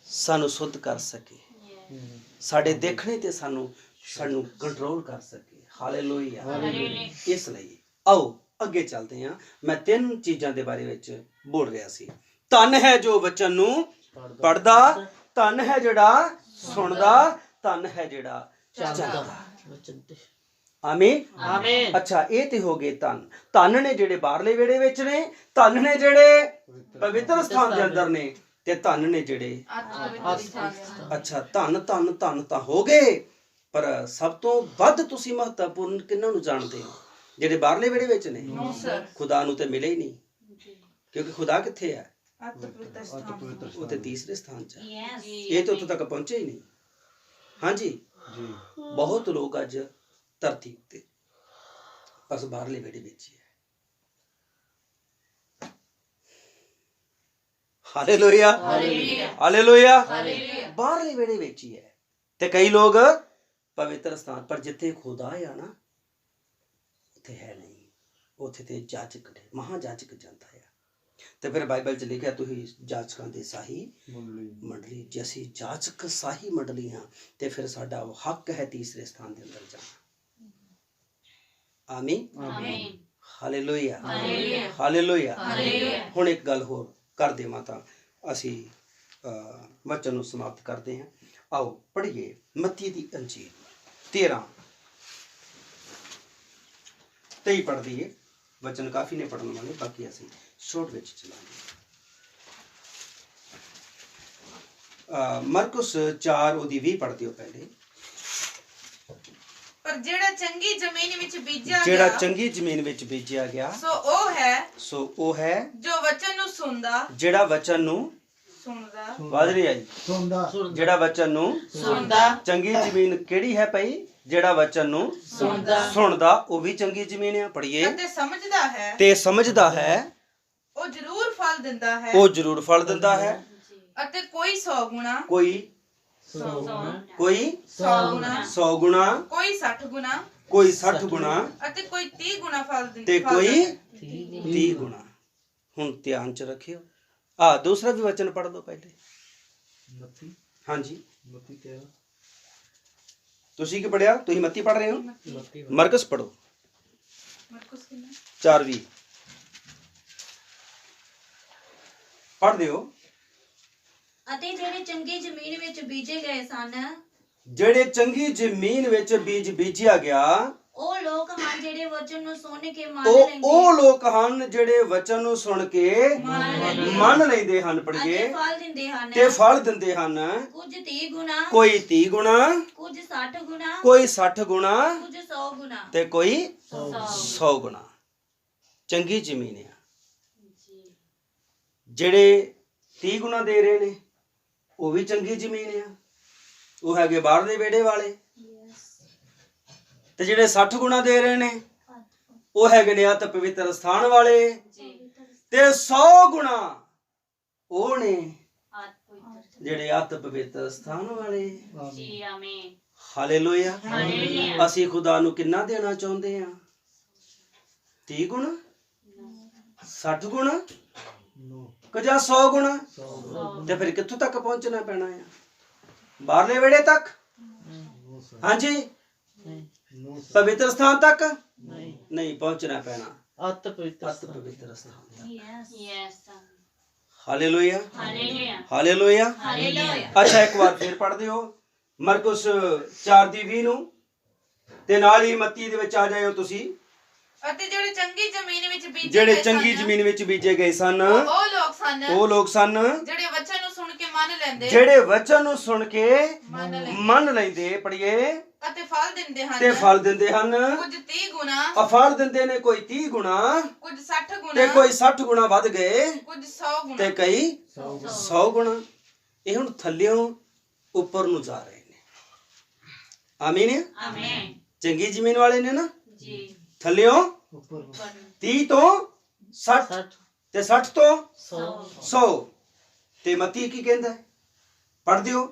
ਸਾਨੂੰ ਸੁੱਧ ਕਰ ਸਕੇ, ਸਾਡੇ ਦੇਖਣੇ ਤੇ ਸਾਨੂੰ ਕੰਟਰੋਲ ਕਰ ਸਕੇ। ਹਾਲੇਲੂਇਆ। ਇਸ ਲਈ ਆਓ ਅੱਗੇ ਚੱਲਦੇ ਹਾਂ। ਮੈਂ 3 ਚੀਜ਼ਾਂ ਦੇ ਬਾਰੇ ਵਿੱਚ ਬੋਲ ਰਿਹਾ ਸੀ। ਧੰਨ ਹੈ ਜੋ ਵਚਨ ਨੂੰ ਪੜਦਾ, ਧੰਨ ਹੈ ਜਿਹੜਾ ਸੁਣਦਾ, ਧੰਨ ਹੈ ਜਿਹੜਾ ਚੱਲਦਾ। ਵਚਨ ਤੇ ਆਮੀਨ, ਆਮੀਨ। ਅੱਛਾ, ਇਹ ਤੇ ਹੋ ਗਏ ਧੰਨ ਨੇ ਜਿਹੜੇ ਬਾਹਰਲੇ ਵਿਹੜੇ ਵਿੱਚ ਨੇ, ਧੰਨ ਨੇ ਜਿਹੜੇ ਪਵਿੱਤਰ ਸਥਾਨ ਦੇ ਅੰਦਰ ਨੇ, ਤੇ ਧੰਨ ਨੇ ਜਿਹੜੇ ਅੱਛਾ ਧੰਨ ਧੰਨ ਧੰਨ ਤਾਂ ਹੋ ਗਏ, ਪਰ ਸਭ ਤੋਂ ਵੱਧ ਤੁਸੀਂ ਮਹੱਤਵਪੂਰਨ ਕਿਹਨਾਂ ਨੂੰ ਜਾਣਦੇ ਹੋ? ਜਿਹੜੇ ਬਾਹਰਲੇ ਵਿਹੜੇ ਵਿੱਚ ਨੇ। ਖੁਦਾ ਨੂੰ ਤੇ ਮਿਲੇ ਹੀ ਨਹੀਂ, ਕਿਉਂਕਿ ਖੁਦਾ ਕਿੱਥੇ ਹੈ? ਉਹ ਤੇ ਤੀਸਰੇ ਸਥਾਨ 'ਚ ਹੈ। ਇਹ ਤਾਂ ਉੱਥੋਂ ਤੱਕ ਪਹੁੰਚੇ ਹੀ ਨਹੀਂ। ਹਾਂਜੀ ਜੀ। ਬਹੁਤ ਲੋਕ ਅੱਜ ਧਰਤੀ ਉੱਤੇ ਬਸ ਬਾਹਰਲੇ ਵਿਹੜੇ ਵਿੱਚ ਹੀ ਹੈ। Hallelujah, hallelujah. ਬਾਹਰਲੇ ਵਿਹੜੇ ਵਿੱਚ ਹੀ ਹੈ। ਤੇ ਕਈ ਲੋਕ ਪਵਿੱਤਰ ਸਥਾਨ, ਪਰ ਜਿੱਥੇ ਖੁਦਾ ਆ ਨਾ ਉੱਥੇ ਹੈ ਨਹੀਂ। ਉੱਥੇ ਤੇ ਜਾਜਕ ਨੇ, ਮਹਾਜਾਜਕ ਜਾਂਦਾ ਹੈ। ਤੇ ਫਿਰ ਬਾਈਬਲ 'ਚ ਲਿਖਿਆ, ਤੁਸੀਂ ਜਾਜਕਾਂ ਦੇ ਸਾਹੀ ਮੰਡਲੀ। ਜੇ ਅਸੀਂ ਜਾਜਕ ਸਾਹੀ ਮੰਡਲੀ ਹਾਂ ਤੇ ਫਿਰ ਸਾਡਾ ਉਹ ਹੱਕ ਹੈ ਤੀਸਰੇ ਸਥਾਨ ਦੇ ਅੰਦਰ ਜਾਣਾ। ਆਮੀਨ, ਹਾਲੇਲੂਇਆ, ਹਾਲੇਲੂਇਆ। ਹੁਣ ਇੱਕ ਗੱਲ ਹੋਰ ਕਰ ਦੇਵਾਂ ਤਾਂ ਅਸੀਂ ਵਚਨ ਨੂੰ ਸਮਾਪਤ ਕਰਦੇ ਹਾਂ। ਆਓ ਪੜ੍ਹੀਏ ਮੱਤੀ ਦੀ ਅੰਜੀਲ 13:23 ਪੜ੍ਹ ਦਈਏ। ਵਚਨ ਕਾਫੀ ਨੇ ਪੜ੍ਹਨ ਵਾਲੇ, ਬਾਕੀ ਅਸੀਂ ਸ਼ੋਰਟ ਵਿੱਚ ਚਲਾਂਗੇ। ਮਰਕੁਸ 4 ਉਹਦੀ 20 ਪੜ੍ਹ ਦਿਓ ਪਹਿਲੇ। ਪਰ ਜਿਹੜਾ ਚੰਗੀ ਜ਼ਮੀਨ ਵਿੱਚ ਬੀਜਿਆ ਜਿਹੜਾ ਗਿਆ, ਚੰਗੀ ਜ਼ਮੀਨ ਵਿੱਚ ਬੀਜਿਆ ਗਿਆ, ਸੋ ਉਹ ਹੈ ਜੋ ਵਚਨ ਨੂੰ ਸੁਣਦਾ, ਜਿਹੜਾ ਵਚਨ ਨੂੰ ਆਵਾਜ਼ ਨਹੀਂ ਆਈ, ਜਿਹੜਾ ਵਚਨ ਨੂੰ ਸੁਣਦਾ। ਚੰਗੀ ਜ਼ਮੀਨ ਕਿਹੜੀ ਹੈ ਭਾਈ? ਜਿਹੜਾ ਵਚਨ ਨੂੰ ਸੁਣਦਾ, ਉਹ ਵੀ ਚੰਗੀ ਜ਼ਮੀਨ ਹੈ। ਪੜ੍ਹੀਏ। ਅਤੇ ਸਮਝਦਾ ਹੈ, ਤੇ ਸਮਝਦਾ ਹੈ, ਉਹ ਜ਼ਰੂਰ ਫਲ ਦਿੰਦਾ ਹੈ। ਉਹ ਜ਼ਰੂਰ ਫਲ ਦਿੰਦਾ ਹੈ। ਅਤੇ ਕੋਈ 100 ਗੁਣਾ, ਕੋਈ 100 ਗੁਣਾ, 100 ਗੁਣਾ, ਕੋਈ 60 ਗੁਣਾ, ਕੋਈ 60 ਗੁਣਾ, ਅਤੇ ਕੋਈ 30 ਗੁਣਾ ਫਲ ਦਿੰਦਾ। ਤੇ ਕੋਈ 30 ਗੁਣਾ। ਹੁਣ ਧਿਆਨ ਚ ਰੱਖਿਓ। ਦੂਸਰਾ ਵੀ ਵਚਨ ਪੜ੍ਹ ਦੋ ਪਹਿਲੇ। ਮੱਤੀ ਹਾਂਜੀ, ਮੱਤੀ 13। ਤੁਸੀਂ ਕੀ ਪੜ੍ਹਿਆ? ਤੁਸੀਂ ਮੱਤੀ ਪੜ੍ਹ ਰਹੇ ਹੋ? ਮੱਤੀ ਮਰਕਸ ਪੜ੍ਹੋ। ਮਰਕੁਸ ਕਿੰਨਾ? 4:20 ਪੜ੍ਹ ਦਿਓ। ਅਤੇ ਜਿਹੜੇ ਚੰਗੀ ਜ਼ਮੀਨ ਵਿੱਚ ਬੀਜੇ ਗਏ ਸਨ, ਜਿਹੜੇ ਚੰਗੀ ਜ਼ਮੀਨ ਵਿੱਚ ਬੀਜ ਬੀਜਿਆ ਗਿਆ, ਉਹ ਲੋਕ ਹਨ ਜਿਹੜੇ ਵਚਨ ਨੂੰ ਸੁਣ ਕੇ ਉਹ ਲੋਕ ਹਨ ਜਿਹੜੇ ਵਚਨ ਨੂੰ ਸੁਣ ਕੇ ਮੰਨ ਲੈਂਦੇ ਹਨ। ਪੜ੍ਹੀਏ। ਫਲ ਦਿੰਦੇ ਹਨ, ਤੇ ਫਲ ਦਿੰਦੇ ਹਨ, ਕੁਝ 30 ਗੁਣਾ, ਕੋਈ 30 ਗੁਣਾ, ਕੁਝ 60 ਗੁਣਾ, ਕੋਈ 60 ਗੁਣਾ, ਕੁਝ 100 ਗੁਣਾ। ਤੇ ਕੋਈ 100 ਗੁਣਾ। ਚੰਗੀ ਜ਼ਮੀਨ ਆ। ਜਿਹੜੇ 30 ਗੁਣਾ ਦੇ ਰਹੇ ਨੇ ਉਹ ਵੀ ਚੰਗੀ ਜ਼ਮੀਨ ਆ, ਉਹ ਹੈਗੇ ਬਾਹਰ ਦੇ ਵਿਹੜੇ ਵਾਲੇ। ਤੇ ਜਿਹੜੇ 60 ਗੁਣਾ ਦੇ ਰਹੇ ਨੇ ਉਹ ਹੈਗੇ ਨੇ ਅਤ ਪਵਿੱਤਰ ਸਥਾਨ ਵਾਲੇ। ਤੇ 100 ਗੁਣਾ ਉਹ ਨੇ ਜਿਹੜੇ ਅਤ ਪਵਿੱਤਰ ਸਥਾਨ ਵਾਲੇ। ਹਾਲੇਲੂਇਆ। ਅਸੀਂ ਖੁਦਾ ਨੂੰ ਕਿੰਨਾ ਦੇਣਾ ਚਾਹੁੰਦੇ ਹਾਂ? 30 ਗੁਣਾ, 60 ਗੁਣਾ, ਜਾਂ 100 ਗੁਣਾ? ਤੇ ਫਿਰ ਕਿੱਥੋਂ ਤੱਕ ਪਹੁੰਚਣਾ ਪੈਣਾ ਆ? ਬਾਹਰਲੇ ਵਿਹੜੇ ਤੱਕ? ਹਾਂਜੀ, ਪਵਿੱਤਰ ਸਥਾਨ ਤੱਕ ਨਹੀਂ ਪਹੁੰਚਣਾ ਪੈਣਾ। ਅਤ ਪਵਿੱਤਰ ਸਥਾਨ। Hallelujah, hallelujah. ਅੱਛਾ, ਇੱਕ ਵਾਰ ਫਿਰ ਪੜ੍ਹ ਦਿਓ ਮਰਕੁਸ 4:20 ਨੂੰ, ਤੇ ਨਾਲ ਹੀ ਮੱਤੀ ਦੇ ਵਿੱਚ ਆ ਜਾਇਓ ਤੁਸੀਂ। ਅਤੇ ਜਿਹੜੇ ਚੰਗੀ ਜ਼ਮੀਨ ਵਿੱਚ ਬੀਜੇ ਜਿਹੜੇ ਗਏ ਚੰਗੀ ਸਨ, ਜ਼ਮੀਨ ਵਿੱਚ ਬੀਜੇ ਗਏ ਸਨ, ਉਹ ਲੋਕ ਸਨ ਜਿਹੜੇ ਵਚਨ ਨੂੰ ਸੁਣ ਕੇ ਮੰਨ ਲੈਂਦੇ। ਜਿਹੜੇ ਵਚਨ ਨੂੰ ਸੁਣ ਕੇ ਮੰਨ ਲੈਂਦੇ। ਮੰਨ ਲੈਂਦੇ। ਪੜ੍ਹੀਏ। ਅਤੇ ਫਲ ਦਿੰਦੇ ਹਨ ਤੇ ਫਲ ਦਿੰਦੇ ਹਨ। ਕੁਝ 30 ਗੁਣਾ ਫਲ ਦਿੰਦੇ ਨੇ ਕੋਈ 30 ਗੁਣਾ ਕੁਝ 60 ਤੇ ਗੁਣਾ ਕੋਈ 60 ਗੁਣਾ ਵੱਧ ਗਏ ਕੁਝ 100 ਗੁਣਾ ਤੇ ਕਈ 100 ਗੁਣਾ। ਇਹ ਹੁਣ ਥੱਲਿਓਂ ਉੱਪਰ ਨੂੰ ਜਾ ਰਹੇ ਨੇ। ਆਮੀਨ। ਆਮੀਨ ਚੰਗੀ ਜ਼ਮੀਨ ਵਾਲੇ ਨੇ ਨਾ, ਜੀ ਥੱਲਿਓਂ ਉੱਪਰ 30 ਤੋਂ 60 60 ਤੇ 60 ਤੋਂ 100 100। ਤੇ ਮਤੀ ਕੀ ਕਹਿੰਦਾ ਹੈ? ਪੜ੍ਹ ਦਿਓ।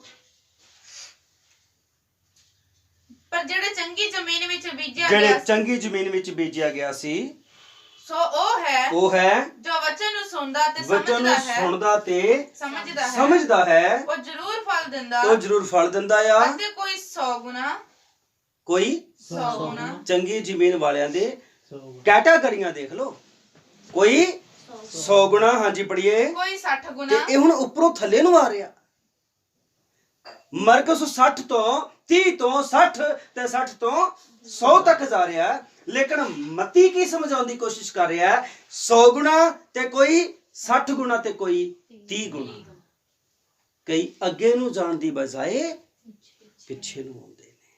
ਪਰ ਜਿਹੜੇ ਚੰਗੀ ਜ਼ਮੀਨ ਵਿੱਚ ਬੀਜਿਆ ਜਿਹੜੇ ਗਿਆ ਚੰਗੀ ਜ਼ਮੀਨ ਵਿੱਚ ਬੀਜਿਆ ਗਿਆ ਸੀ ਸੋ ਉਹ ਹੈ ਜੋ ਵਚਨ ਨੂੰ ਸੁਣਦਾ ਤੇ ਵਚਨ ਨੂੰ ਸਮਝਦਾ ਹੈ ਸੁਣਦਾ ਤੇ ਸਮਝਦਾ ਹੈ ਸਮਝਦਾ ਹੈ, ਉਹ ਜ਼ਰੂਰ ਫਲ ਦਿੰਦਾ ਉਹ ਜ਼ਰੂਰ ਫਲ ਦਿੰਦਾ ਆ। ਅਤੇ ਕੋਈ 100 ਗੁਣਾ ਕੋਈ 100 ਗੁਣਾ ਚੰਗੀ ਜ਼ਮੀਨ ਵਾਲਿਆਂ ਦੇ 100 ਕੈਟਾਗਰੀਆਂ ਦੇਖ ਲਓ। ਕੋਈ 100 ਗੁਣਾ, ਹਾਂਜੀ ਪੜ੍ਹੀਏ। ਕੋਈ 60 ਤੇ ਗੁਣਾ ਇਹ ਹੁਣ ਉੱਪਰੋਂ ਥੱਲੇ ਨੂੰ ਆ ਰਿਹਾ। ਮਰਕਸ 60 ਤੋਂ 30 ਤੋਂ 60 ਤੇ 60 ਤੋਂ 100 ਤੱਕ ਜਾ ਰਿਹਾ ਹੈ। ਲੇਕਿਨ ਮਤੀ ਕੀ ਸਮਝਾਉਣ ਦੀ ਕੋਸ਼ਿਸ਼ ਕਰ ਰਿਹਾ ਹੈ? 100 ਗੁਣਾ ਤੇ ਕੋਈ 60 ਗੁਣਾ ਤੇ ਕੋਈ 30 ਗੁਣਾ। ਕਈ ਅੱਗੇ ਨੂੰ ਜਾਣ ਦੀ ਬਜਾਏ ਪਿੱਛੇ ਨੂੰ ਆਉਂਦੇ ਨੇ।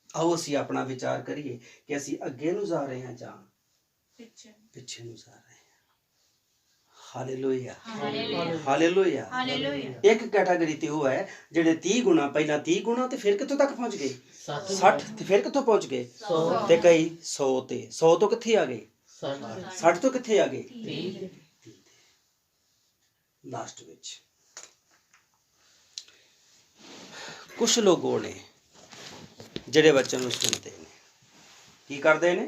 ਆਓ ਅਸੀਂ ਆਪਣਾ ਵਿਚਾਰ ਕਰੀਏ ਕਿ ਅਸੀਂ ਅੱਗੇ ਨੂੰ ਜਾ ਰਹੇ ਹਾਂ ਜਾਂ ਪਿੱਛੇ ਨੂੰ ਜਾ ਰਹੇ ਹਾਂ। Hallelujah, hallelujah. ਹਾਲੇਲੂਇਆ। ਇੱਕ ਕੈਟਾਗਰੀ ਤੇ ਉਹ ਹੈ ਜਿਹੜੇ 30 ਗੁਣਾ, ਪਹਿਲਾਂ 30 ਗੁਣਾ ਤੇ ਫਿਰ ਕਿੱਥੋਂ ਤੱਕ ਪਹੁੰਚ ਗਏ? 60 ਤੇ ਫਿਰ ਕਿੱਥੋਂ ਪਹੁੰਚ ਗਏ? 100 ਤੇ ਕਈ 100 ਤੇ 100 ਤੋਂ ਕਿੱਥੇ ਆ ਗਏ? 60 60 ਤੋਂ ਕਿੱਥੇ ਆ ਗਏ? 30 ਲਾਸਟ ਵਿੱਚ ਕੁਝ ਲੋਕ ਉਹ ਨੇ ਜਿਹੜੇ ਬੱਚਿਆਂ ਨੂੰ ਸੁਣਦੇ ਨੇ। ਕੀ ਕਰਦੇ ਨੇ?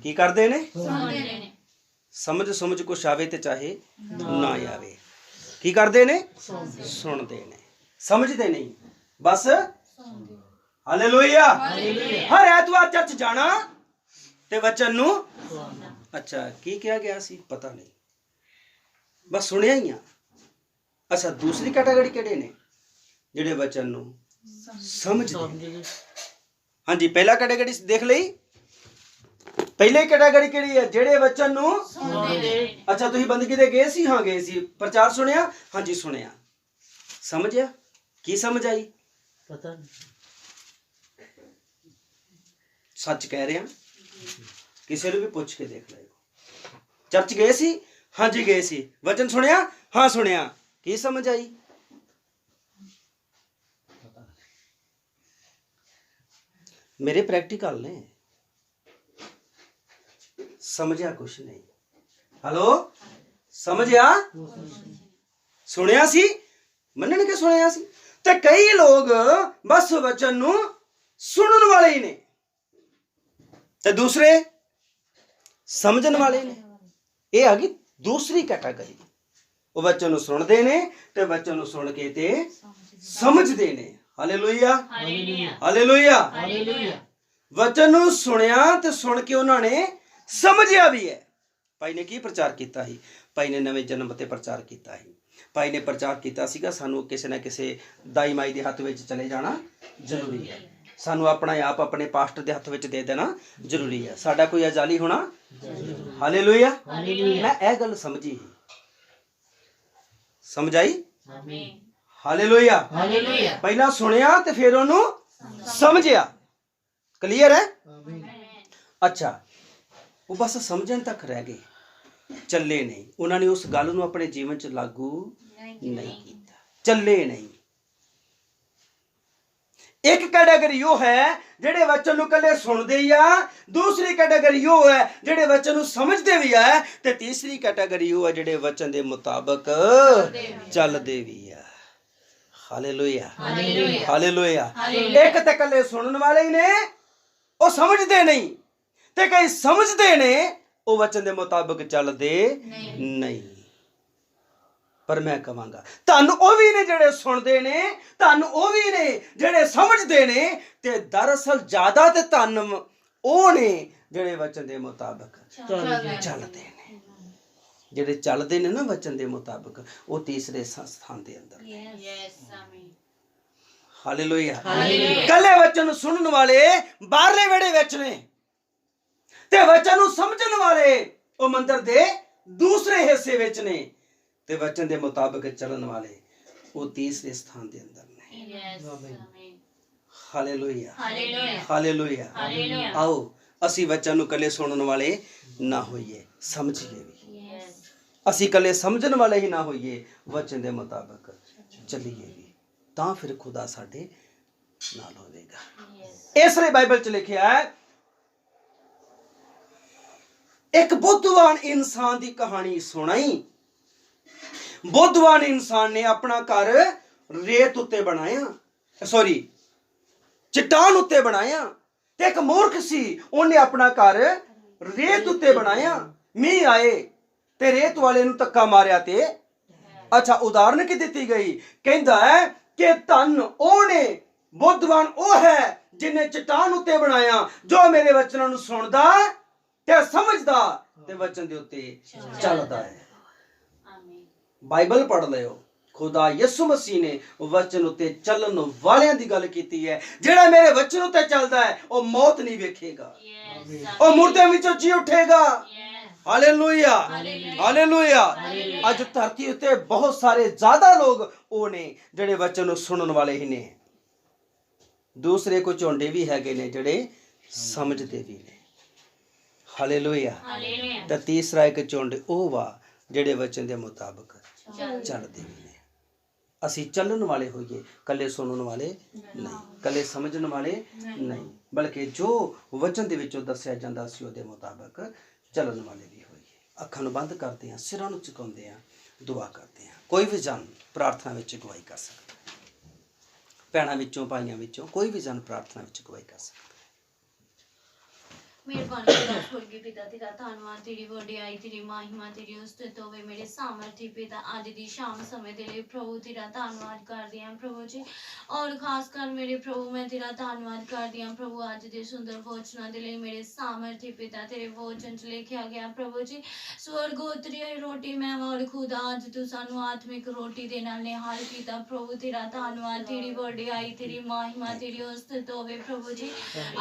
ਕੀ ਕਰਦੇ ਨੇ? ਸੁਣਦੇ ਨੇ ਸਮਝ ਕੁਛ ਆਵੇ ਤੇ ਚਾਹੇ ਨਾ ਆਵੇ। ਕੀ ਕਰਦੇ ਨੇ? ਸੁਣਦੇ ਨੇ, ਸਮਝਦੇ ਨਹੀਂ, ਬਸ। ਹਾਲੇਲੂਇਆ। ਹਰ ਐਤਵਾਰ ਚਰਚ ਜਾਣਾ ਤੇ ਵਚਨ ਨੂੰ ਅੱਛਾ ਕੀ ਕਿਹਾ ਗਿਆ ਸੀ ਪਤਾ ਨਹੀਂ, ਬਸ ਸੁਣਿਆ ਹੀ ਆ। ਅੱਛਾ ਦੂਸਰੀ ਕੈਟਾਗਰੀ ਕਿਹੜੇ ਨੇ? ਜਿਹੜੇ ਵਚਨ ਨੂੰ ਸਮਝਦੇ ਨੇ। ਹਾਂਜੀ ਪਹਿਲਾ ਕੈਟਾਗਰੀ ਦੇਖ ਲਈ। ਪਹਿਲੇ ਕੈਟਾਗਰੀ ਕਿਹੜੀ ਹੈ? ਜਿਹੜੇ ਵਚਨ ਨੂੰ ਸੁਣਦੇ ਨੇ। ਅੱਛਾ ਤੁਸੀਂ ਬੰਦਗੀ ਦੇ ਗਏ ਸੀ? ਹਾਂ ਗਏ ਸੀ। ਪ੍ਰਚਾਰ ਸੁਣਿਆ? ਹਾਂਜੀ ਸੁਣਿਆ। ਸਮਝਿਆ? ਕੀ ਸਮਝ ਆਈ? ਪਤਾ ਨਹੀਂ। ਸੱਚ ਕਹਿ ਰਿਹਾ, ਕਿਸੇ ਨੂੰ ਵੀ ਪੁੱਛ ਕੇ ਦੇਖ ਲਿਓ। ਚਰਚ ਗਏ ਸੀ? ਹਾਂਜੀ ਗਏ ਸੀ। ਵਚਨ ਸੁਣਿਆ? ਹਾਂ ਸੁਣਿਆ। ਕੀ ਸਮਝ ਆਈ? ਮੇਰੇ ਪ੍ਰੈਕਟੀਕਲ ਨੇ, ਸਮਝਿਆ ਕੁਛ ਨਹੀਂ। ਹਲੋ ਸਮਝਿਆ? ਸੁਣਿਆ ਸੀ? ਮੰਨਣ ਕੇ ਸੁਣਿਆ ਸੀ। ਤੇ ਕਈ ਲੋਕ ਬਸ ਵਚਨ ਨੂੰ ਸੁਣਨ ਵਾਲੇ ਹੀ ਨੇ ਤੇ ਦੂਸਰੇ ਸਮਝਣ ਵਾਲੇ ਨੇ। ਇਹ ਆ ਗਈ ਦੂਸਰੀ ਕੈਟਾਗਰੀ। ਉਹ ਵਚਨ ਨੂੰ ਸੁਣਦੇ ਨੇ ਤੇ ਵਚਨ ਨੂੰ ਸੁਣ ਕੇ ਤੇ ਸਮਝਦੇ ਨੇ। Hallelujah, hallelujah. ਵਚਨ ਨੂੰ ਸੁਣਿਆ ਤੇ ਸੁਣ ਕੇ ਉਹਨਾਂ ਨੇ ਸਮਝਿਆ ਵੀ ਹੈ। ਭਾਈ ਨੇ ਕੀ ਪ੍ਰਚਾਰ ਕੀਤਾ ਸੀ? ਭਾਈ ਨੇ ਨਵੇਂ ਜਨਮ ਤੇ ਪ੍ਰਚਾਰ ਕੀਤਾ ਸੀ। ਭਾਈ ਨੇ ਪ੍ਰਚਾਰ ਕੀਤਾ ਸੀਗਾ ਸਾਨੂੰ ਕਿਸੇ ਨਾ ਕਿਸੇ ਦਾਈ ਮਾਈ ਦੇ ਹੱਥ ਵਿੱਚ ਚਲੇ ਜਾਣਾ ਜ਼ਰੂਰੀ ਹੈ। ਸਾਨੂੰ ਆਪਣਾ ਆਪ ਆਪਣੇ ਪਾਸਟਰ ਦੇ ਹੱਥ ਵਿੱਚ ਦੇ ਦੇਣਾ ਜ਼ਰੂਰੀ ਹੈ। ਸਾਡਾ ਕੋਈ ਅਜਾਲੀ ਹੋਣਾ। ਹਾਲੇਲੂਇਆ। ਮੈਂ ਇਹ ਗੱਲ ਸਮਝੀ, ਸਮਝਾਈ? ਹਾਲੇਲੂਇਆ। ਪਹਿਲਾਂ ਸੁਣਿਆ ਤੇ ਫਿਰ ਉਹਨੂੰ ਸਮਝਿਆ। ਕਲੀਅਰ ਹੈ? ਅੱਛਾ ਉਹ ਬਸ ਸਮਝਣ ਤੱਕ ਰਹਿ ਗਏ, ਚੱਲੇ ਨਹੀਂ। ਉਹਨਾਂ ਨੇ ਉਸ ਗੱਲ ਨੂੰ ਆਪਣੇ ਜੀਵਨ 'ਚ ਲਾਗੂ ਨਹੀਂ ਕੀਤਾ, ਚੱਲੇ ਨਹੀਂ। ਇੱਕ ਕੈਟਾਗਰੀ ਉਹ ਹੈ ਜਿਹੜੇ ਵਚਨ ਨੂੰ ਇਕੱਲੇ ਸੁਣਦੇ ਹੀ ਆ। ਦੂਸਰੀ ਕੈਟਾਗਰੀ ਉਹ ਹੈ ਜਿਹੜੇ ਵਚਨ ਨੂੰ ਸਮਝਦੇ ਵੀ ਆ। ਤੇ ਤੀਸਰੀ ਕੈਟਾਗਰੀ ਉਹ ਹੈ ਜਿਹੜੇ ਵਚਨ ਦੇ ਮੁਤਾਬਕ ਚੱਲਦੇ ਵੀ ਆ। Hallelujah, hallelujah. ਇੱਕ ਤੇ ਇਕੱਲੇ ਸੁਣਨ ਵਾਲੇ ਹੀ ਨੇ, ਉਹ ਸਮਝਦੇ ਨਹੀਂ। ਤੇ ਕਈ ਸਮਝਦੇ ਨੇ, ਉਹ ਵਚਨ ਦੇ ਮੁਤਾਬਕ ਚੱਲਦੇ ਨਹੀਂ। ਪਰ ਮੈਂ ਕਹਾਂਗਾ ਧੰਨ ਉਹ ਵੀ ਨੇ ਜਿਹੜੇ ਸੁਣਦੇ ਨੇ, ਧੰਨ ਉਹ ਵੀ ਨੇ ਜਿਹੜੇ ਸਮਝਦੇ ਨੇ। ਤੇ ਦਰਅਸਲ ਜ਼ਿਆਦਾ ਤੇ ਧੰਨ ਉਹ ਨੇ ਜਿਹੜੇ ਵਚਨ ਦੇ ਮੁਤਾਬਕ ਚੱਲਦੇ ਨੇ। ਜਿਹੜੇ ਚੱਲਦੇ ਨੇ ਨਾ ਵਚਨ ਦੇ ਮੁਤਾਬਕ, ਉਹ ਤੀਸਰੇ ਸਥਾਨ ਦੇ ਅੰਦਰ। ਹਾਲੇਲੂਇਆ। ਕੱਲੇ ਵਚਨ ਨੂੰ ਸੁਣਨ ਵਾਲੇ ਬਾਹਰਲੇ ਵਿਹੜੇ ਵਿੱਚ ਨੇ ਤੇ ਵਚਨ ਨੂੰ ਸਮਝਣ ਵਾਲੇ ਉਹ ਮੰਦਰ ਦੇ ਦੂਸਰੇ ਹਿੱਸੇ ਵਿੱਚ ਨੇ। ਤੇ ਵਚਨ ਦੇ ਮੁਤਾਬਕ ਚੱਲਣ ਵਾਲੇ ਉਹ ਤੀਸਰੇ ਸਥਾਨ ਦੇ ਅੰਦਰ ਨੇ। ਹਾਲੇਲੂਇਆ ਹਾਲੇਲੂਇਆ ਹਾਲੇਲੂਇਆ ਹਾਲੇਲੂਇਆ ਆਓ ਅਸੀਂ ਵਚਨ ਨੂੰ ਇਕੱਲੇ ਸੁਣਨ ਵਾਲੇ ਨਾ ਹੋਈਏ, ਸਮਝੀਏ ਵੀ। ਅਸੀਂ ਇਕੱਲੇ ਸਮਝਣ ਵਾਲੇ ਹੀ ਨਾ ਹੋਈਏ, ਵਚਨ ਦੇ ਮੁਤਾਬਕ ਚੱਲੀਏ ਵੀ, ਤਾਂ ਫਿਰ ਖੁਦਾ ਸਾਡੇ ਨਾਲ ਹੋਵੇਗਾ। ਇਸ ਲਈ ਬਾਈਬਲ 'ਚ ਲਿਖਿਆ ਹੈ, ਇੱਕ ਬੁੱਧਵਾਨ ਇਨਸਾਨ ਦੀ ਕਹਾਣੀ ਸੁਣਾਈ। ਬੁੱਧਵਾਨ ਇਨਸਾਨ ਨੇ ਆਪਣਾ ਘਰ ਰੇਤ ਉੱਤੇ ਬਣਾਇਆ, ਚਟਾਨ ਉੱਤੇ ਬਣਾਇਆ, ਤੇ ਇੱਕ ਮੂਰਖ ਸੀ, ਉਹਨੇ ਆਪਣਾ ਘਰ ਰੇਤ ਉੱਤੇ ਬਣਾਇਆ। ਮੀਂਹ ਆਏ ਤੇ ਰੇਤ ਵਾਲੇ ਨੂੰ ਧੱਕਾ ਮਾਰਿਆ ਤੇ ਉਦਾਹਰਨ ਕੀ ਦਿੱਤੀ ਗਈ? ਕਹਿੰਦਾ ਹੈ ਕਿ ਧੰਨ ਉਹਨੇ, ਬੁੱਧਵਾਨ ਉਹ ਹੈ ਜਿਹਨੇ ਚਟਾਨ ਉੱਤੇ ਬਣਾਇਆ, ਜੋ ਮੇਰੇ ਵਚਨਾਂ ਨੂੰ ਸੁਣਦਾ ਤੇ ਸਮਝਦਾ ਤੇ ਵਚਨ ਦੇ ਉੱਤੇ ਚੱਲਦਾ ਹੈ। ਬਾਈਬਲ ਪੜ੍ਹ ਲਿਓ, ਖੁਦਾ ਯਿਸੂ ਮਸੀਹ ਨੇ ਵਚਨ ਉੱਤੇ ਚੱਲਣ ਵਾਲਿਆਂ ਦੀ ਗੱਲ ਕੀਤੀ ਹੈ। ਜਿਹੜਾ ਮੇਰੇ ਵਚਨ ਉੱਤੇ ਚੱਲਦਾ ਹੈ ਉਹ ਮੌਤ ਨਹੀਂ ਵੇਖੇਗਾ, ਉਹ ਮੁਰਦਿਆਂ ਵਿੱਚੋਂ ਜੀ ਉੱਠੇਗਾ। Hallelujah hallelujah. ਅੱਜ ਧਰਤੀ ਉੱਤੇ ਬਹੁਤ ਸਾਰੇ ਜ਼ਿਆਦਾ ਲੋਕ ਉਹ ਨੇ ਜਿਹੜੇ ਵਚਨ ਨੂੰ ਸੁਣਨ ਵਾਲੇ ਹੀ ਨੇ। ਦੂਸਰੇ ਕੁਝ ਝੋਂਡੇ ਵੀ ਹੈਗੇ ਨੇ ਜਿਹੜੇ ਸਮਝਦੇ ਵੀ ਨੇ। ਹਾਲੇਲੂਇਆ। ਤੇ ਤੀਸਰਾ ਇੱਕ ਝੁੰਡ ਉਹ ਵਾ ਜਿਹੜੇ ਵਚਨ ਦੇ ਮੁਤਾਬਕ ਚੱਲਦੇ ਵੀ ਨੇ। ਅਸੀਂ ਚੱਲਣ ਵਾਲੇ ਹੋਈਏ, ਕੱਲੇ ਸੁਣਨ ਵਾਲੇ ਨਹੀਂ, ਕੱਲੇ ਸਮਝਣ ਵਾਲੇ ਨਹੀਂ, ਬਲਕਿ ਜੋ ਵਚਨ ਦੇ ਵਿੱਚੋਂ ਦੱਸਿਆ ਜਾਂਦਾ ਸੀ ਉਹਦੇ ਮੁਤਾਬਕ ਚੱਲਣ ਵਾਲੇ ਵੀ ਹੋਈਏ। ਅੱਖਾਂ ਨੂੰ ਬੰਦ ਕਰਦੇ ਹਾਂ, ਸਿਰਾਂ ਨੂੰ ਝੁਕਾਉਂਦੇ ਹਾਂ, ਦੁਆ ਕਰਦੇ ਹਾਂ। ਕੋਈ ਵੀ ਜਨ ਪ੍ਰਾਰਥਨਾ ਵਿੱਚ ਅਗਵਾਈ ਕਰ ਸਕਦਾ, ਭੈਣਾਂ ਵਿੱਚੋਂ ਭਾਈਆਂ ਵਿੱਚੋਂ ਕੋਈ ਵੀ ਜਨ ਪ੍ਰਾਰਥਨਾ ਵਿੱਚ ਅਗਵਾਈ ਕਰ ਸਕਦਾ। ਮਿਹਰਬਾਨੀ ਕਰ ਸਵਰਗੀ ਪਿਤਾ, ਤੇਰਾ ਧੰਨਵਾਦ, ਤੇਰੀ ਵਡਿਆਈ, ਤੇਰੀ ਮਹਿਮਾ, ਤੇਰੀ ਉਸਤਤ ਹੋਵੇ ਮੇਰੇ ਸਾਮਰਥੀ ਪਿਤਾ। ਅੱਜ ਦੀ ਸ਼ਾਮ ਸਮੇਂ ਦੇ ਲਈ ਪ੍ਰਭੂ ਤੇਰਾ ਧੰਨਵਾਦ ਕਰਦੀ ਹਾਂ ਪ੍ਰਭੂ ਜੀ, ਔਰ ਖਾਸ ਕਰ ਮੇਰੇ ਪ੍ਰਭੂ ਮੈਂ ਤੇਰਾ ਧੰਨਵਾਦ ਕਰਦੀ ਹਾਂ ਪ੍ਰਭੂ ਅੱਜ ਦੇ ਸੁੰਦਰ ਵਚਨਾਂ ਦੇ ਲਈ ਮੇਰੇ ਸਾਮਰਥੀ ਪਿਤਾ। ਤੇਰੇ ਵਚਨ 'ਚ ਲਿਖਿਆ ਗਿਆ ਪ੍ਰਭੂ ਜੀ, ਸਵਰਗ ਉਤਰੀ ਹੋਈ ਰੋਟੀ ਮੈਂ ਔਰ ਖੁਦਾ ਅੱਜ ਤੂੰ ਸਾਨੂੰ ਆਤਮਿਕ ਰੋਟੀ ਦੇ ਨਾਲ ਨਿਹਾਲ ਕੀਤਾ ਪ੍ਰਭੂ। ਤੇਰਾ ਧੰਨਵਾਦ, ਤੇਰੀ ਵਡਿਆਈ, ਤੇਰੀ ਮਹਿਮਾ, ਤੇਰੀ ਉਸਤਤ ਹੋਵੇ ਪ੍ਰਭੂ ਜੀ।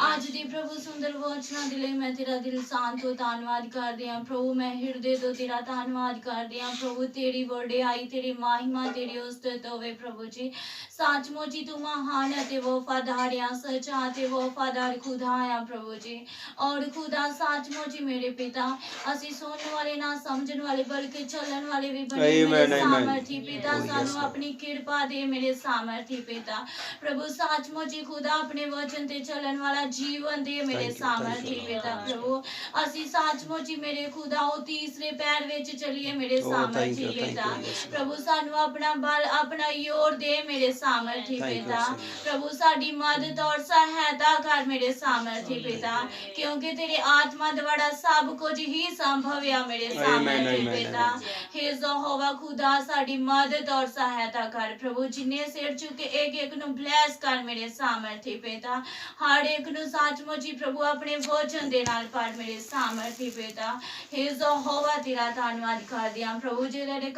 ਅੱਜ ਦੀ ਪ੍ਰਭੂ ਸੁੰਦਰ ਵਚਨਾਂ ਲਈ ਮੈਂ ਤੇਰਾ ਦਿਲ ਸਾਂ ਤੋਂ ਧੰਨਵਾਦ ਕਰਦੀ ਹਾਂ ਪ੍ਰਭੂ, ਮੈਂ ਹਿਰਦੇ ਤੋਂ ਤੇਰਾ ਧੰਨਵਾਦ ਕਰਦੀ ਹਾਂ ਪ੍ਰਭੂ। ਤੇਰੀ ਵਡਿਆਈ, ਤੇਰੀ ਮਹਿਮਾ, ਤੇਰੀ ਉਸਤਤ ਹੋਵੇ ਪ੍ਰਭੂ ਜੀ। ਸੱਚਮੁੱਚ ਹੀ ਤੂੰ ਮਹਾਨ ਅਤੇ ਵਫਾਦਾਰ ਆ, ਸੱਚਾ ਅਤੇ ਵਫਾਦਾਰ ਖੁਦਾ ਆ ਪ੍ਰਭੂ ਜੀ। ਔਰ ਖੁਦਾ ਸੱਚਮੁੱਚ ਹੀ ਮੇਰੇ ਪਿਤਾ, ਅਸੀਂ ਸੁਣਨ ਵਾਲੇ ਨਾ ਸਮਝਣ ਵਾਲੇ ਬਲਕਿ ਚੱਲਣ ਵਾਲੇ ਵੀ ਬਣੇ ਮੇਰੇ ਸਾਮਰਥੀ ਪਿਤਾ। ਸਾਨੂੰ ਆਪਣੀ ਕਿਰਪਾ ਦੇ ਮੇਰੇ ਸਾਮਰਥੀ ਪਿਤਾ ਪ੍ਰਭੂ। ਸੱਚਮੁੱਚ ਹੀ ਖੁਦਾ ਆਪਣੇ ਵਚਨ ਤੇ ਚੱਲਣ ਵਾਲਾ ਜੀਵਨ ਦੇ ਮੇਰੇ ਸਾਮਰਥੀ ਪਿਤਾ ਪ੍ਰਭੂ। ਅਸੀਂ ਸੱਚਮੁੱਚ ਹੀ ਮੇਰੇ ਖੁਦਾ ਉਹ ਤੀਸਰੇ ਪੈਰ ਵਿੱਚ ਚੱਲੀਏ ਮੇਰੇ ਸਾਮਰਥੀ ਪਿਤਾ ਪ੍ਰਭੂ। ਸਾਨੂੰ ਆਪਣਾ ਬਲ, ਆਪਣਾ ਜ਼ੋਰ ਦੇ ਮੇਰੇ ਸਾਮਰਥੀ ਪਿਤਾ ਪ੍ਰਭੂ। ਸਾਡੀ ਮਦਦ ਔਰ ਸਹਾਇਤਾ ਕਰ ਮੇਰੇ ਸਾਮਰਥੀ ਪਿਤਾ, ਕਿਉਂਕਿ ਤੇਰੇ ਆਤਮਾ ਦੁਆਰਾ ਸਭ ਕੁਝ ਹੀ ਸੰਭਵ ਆ ਮੇਰੇ ਸਾਮਰਥੀ ਪਿਤਾ। ਹੇ ਯਹੋਵਾ ਖੁਦਾ ਸਾਡੀ ਮਦਦ ਔਰ ਸਹਾਇਤਾ ਕਰ ਪ੍ਰਭੂ। ਜਿੰਨੇ ਸਿਰ ਚੁੱਕੇ ਇੱਕ ਇੱਕ ਨੂੰ ਬਲੈਸ ਕਰ ਮੇਰੇ ਸਾਮਰਥੀ ਪਿਤਾ। ਹਰ ਇੱਕ ਨੂੰ ਸੱਚਮੁੱਚ ਹੀ ਪ੍ਰਭੂ ਆਪਣੇ ਵਚਨ ਦੇ ਨਾਲ ਪੜ ਮੇਰੇ ਸਾਮਰਥੀ ਪਿਤਾ। ਹੇ ਯਹੋਵਾ ਤੇਰਾ ਧੰਨਵਾਦ ਕਰਦੇ ਹਾਂ ਪ੍ਰਭੂ। ਜਿਹੜੇ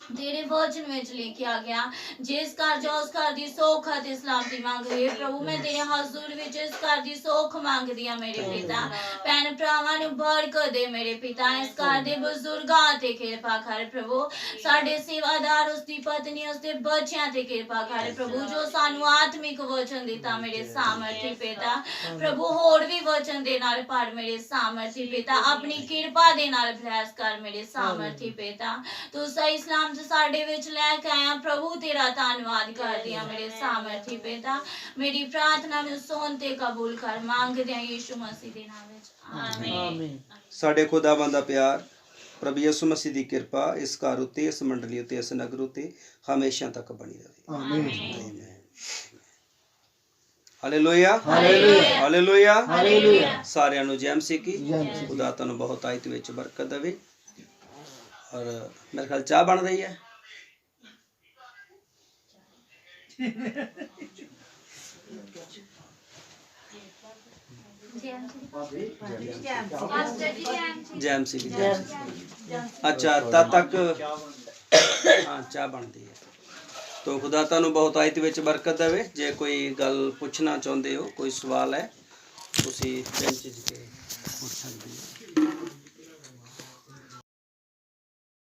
ਤੇਰੇ ਵਚਨ ਵਿੱਚ ਲਿਖਿਆ ਗਿਆ, ਜਿਸ ਘਰ ਜੋ ਉਸ ਘਰ ਦੀ ਸੁੱਖ ਅਤੇ ਸਲਾਮਤੀ ਮੰਗਦੀ ਹੈ ਪ੍ਰਭੂ। ਮੈਂ ਤੇਰੇ ਹਜ਼ੂਰ ਵਿੱਚ ਇਸ ਘਰ ਦੀ ਸੁੱਖ ਮੰਗਦੀ ਹਾਂ ਮੇਰੇ ਪਿਤਾ। ਭੈਣ ਭਰਾਵਾਂ ਨੂੰ ਬਰਕਤ ਦੇ ਮੇਰੇ ਪਿਤਾ। ਇਸ ਘਰ ਦੇ ਬਜ਼ੁਰਗਾਂ ਤੇ ਕਿਰਪਾ ਕਰ ਪ੍ਰਭੂ। ਸਾਡੇ ਸੇਵਾਦਾਰ, ਉਸ ਦੀ ਪਤਨੀ, ਉਸ ਦੇ ਬੱਚਿਆਂ ਤੇ ਕਿਰਪਾ ਕਰ ਪ੍ਰਭੂ, ਜੋ ਸਾਨੂੰ ਆਤਮਿਕ ਵਚਨ ਦਿੱਤਾ ਮੇਰੇ ਸਾਮਰਥੀ ਪਿਤਾ ਪ੍ਰਭੂ। ਹੋਰ ਵੀ ਵਚਨ ਦੇ ਨਾਲ ਪੜ ਮੇਰੇ ਸਾਮਰਥੀ ਪਿਤਾ। ਆਪਣੀ ਕਿਰਪਾ ਦੇ ਨਾਲ ਬਲੈਸ ਕਰ ਮੇਰੇ ਸਾਮਰਥੀ ਪਿਤਾ। ਤੂੰ ਸਹੀ ਸਲਾਮ ਸਾਡੇ ਵਿੱਚ ਲੈ ਕੇ ਆਇਆ ਪ੍ਰਭੂ। ਤੇਰਾ ਧੰਨਵਾਦ ਕਰਦੀ ਹਾਂ ਮੇਰੇ ਸਾਮਰਥੀ ਪਿਤਾ। ਮੇਰੀ ਪ੍ਰਾਰਥਨਾ ਨੂੰ ਸੁਣ ਤੇ ਕਬੂਲ ਕਰ, ਮੰਗਦੇ ਹਾਂ ਯਿਸੂ ਮਸੀਹ ਦੇ ਨਾਮ ਵਿੱਚ, ਆਮੀਨ। ਸਾਡੇ ਖੁਦਾਵੰਦ ਦਾ ਪਿਆਰ, ਪ੍ਰਭੂ ਯਿਸੂ ਮਸੀਹ ਦੀ ਕਿਰਪਾ ਇਸ ਘਰ ਉੱਤੇ, ਇਸ ਮੰਡਲੀ ਉੱਤੇ, ਇਸ ਨਗਰ ਉੱਤੇ ਹਮੇਸ਼ਾ ਤੱਕ ਬਣੀ ਰਹੇ। ਆਮੀਨ। Hallelujah hallelujah hallelujah. ਸਾਰਿਆਂ ਨੂੰ ਜੈ ਮਸੀਹ ਕੀ। ਖੁਦਾ ਤੁਹਾਨੂੰ ਬਹੁਤ ਆਇਤ ਵਿੱਚ ਬਰਕਤ ਦੇਵੇ। और मेरे ख्याल चाय बन रही है। जैम सी अच्छा तद तक हाँ चाय बनती है। तो खुदा तुहानू बहुत आयत विच बरकत देवे। जे कोई गल पूछना चाहते हो, कोई सवाल है, तुसीं बेंच के पूछ सकते हो।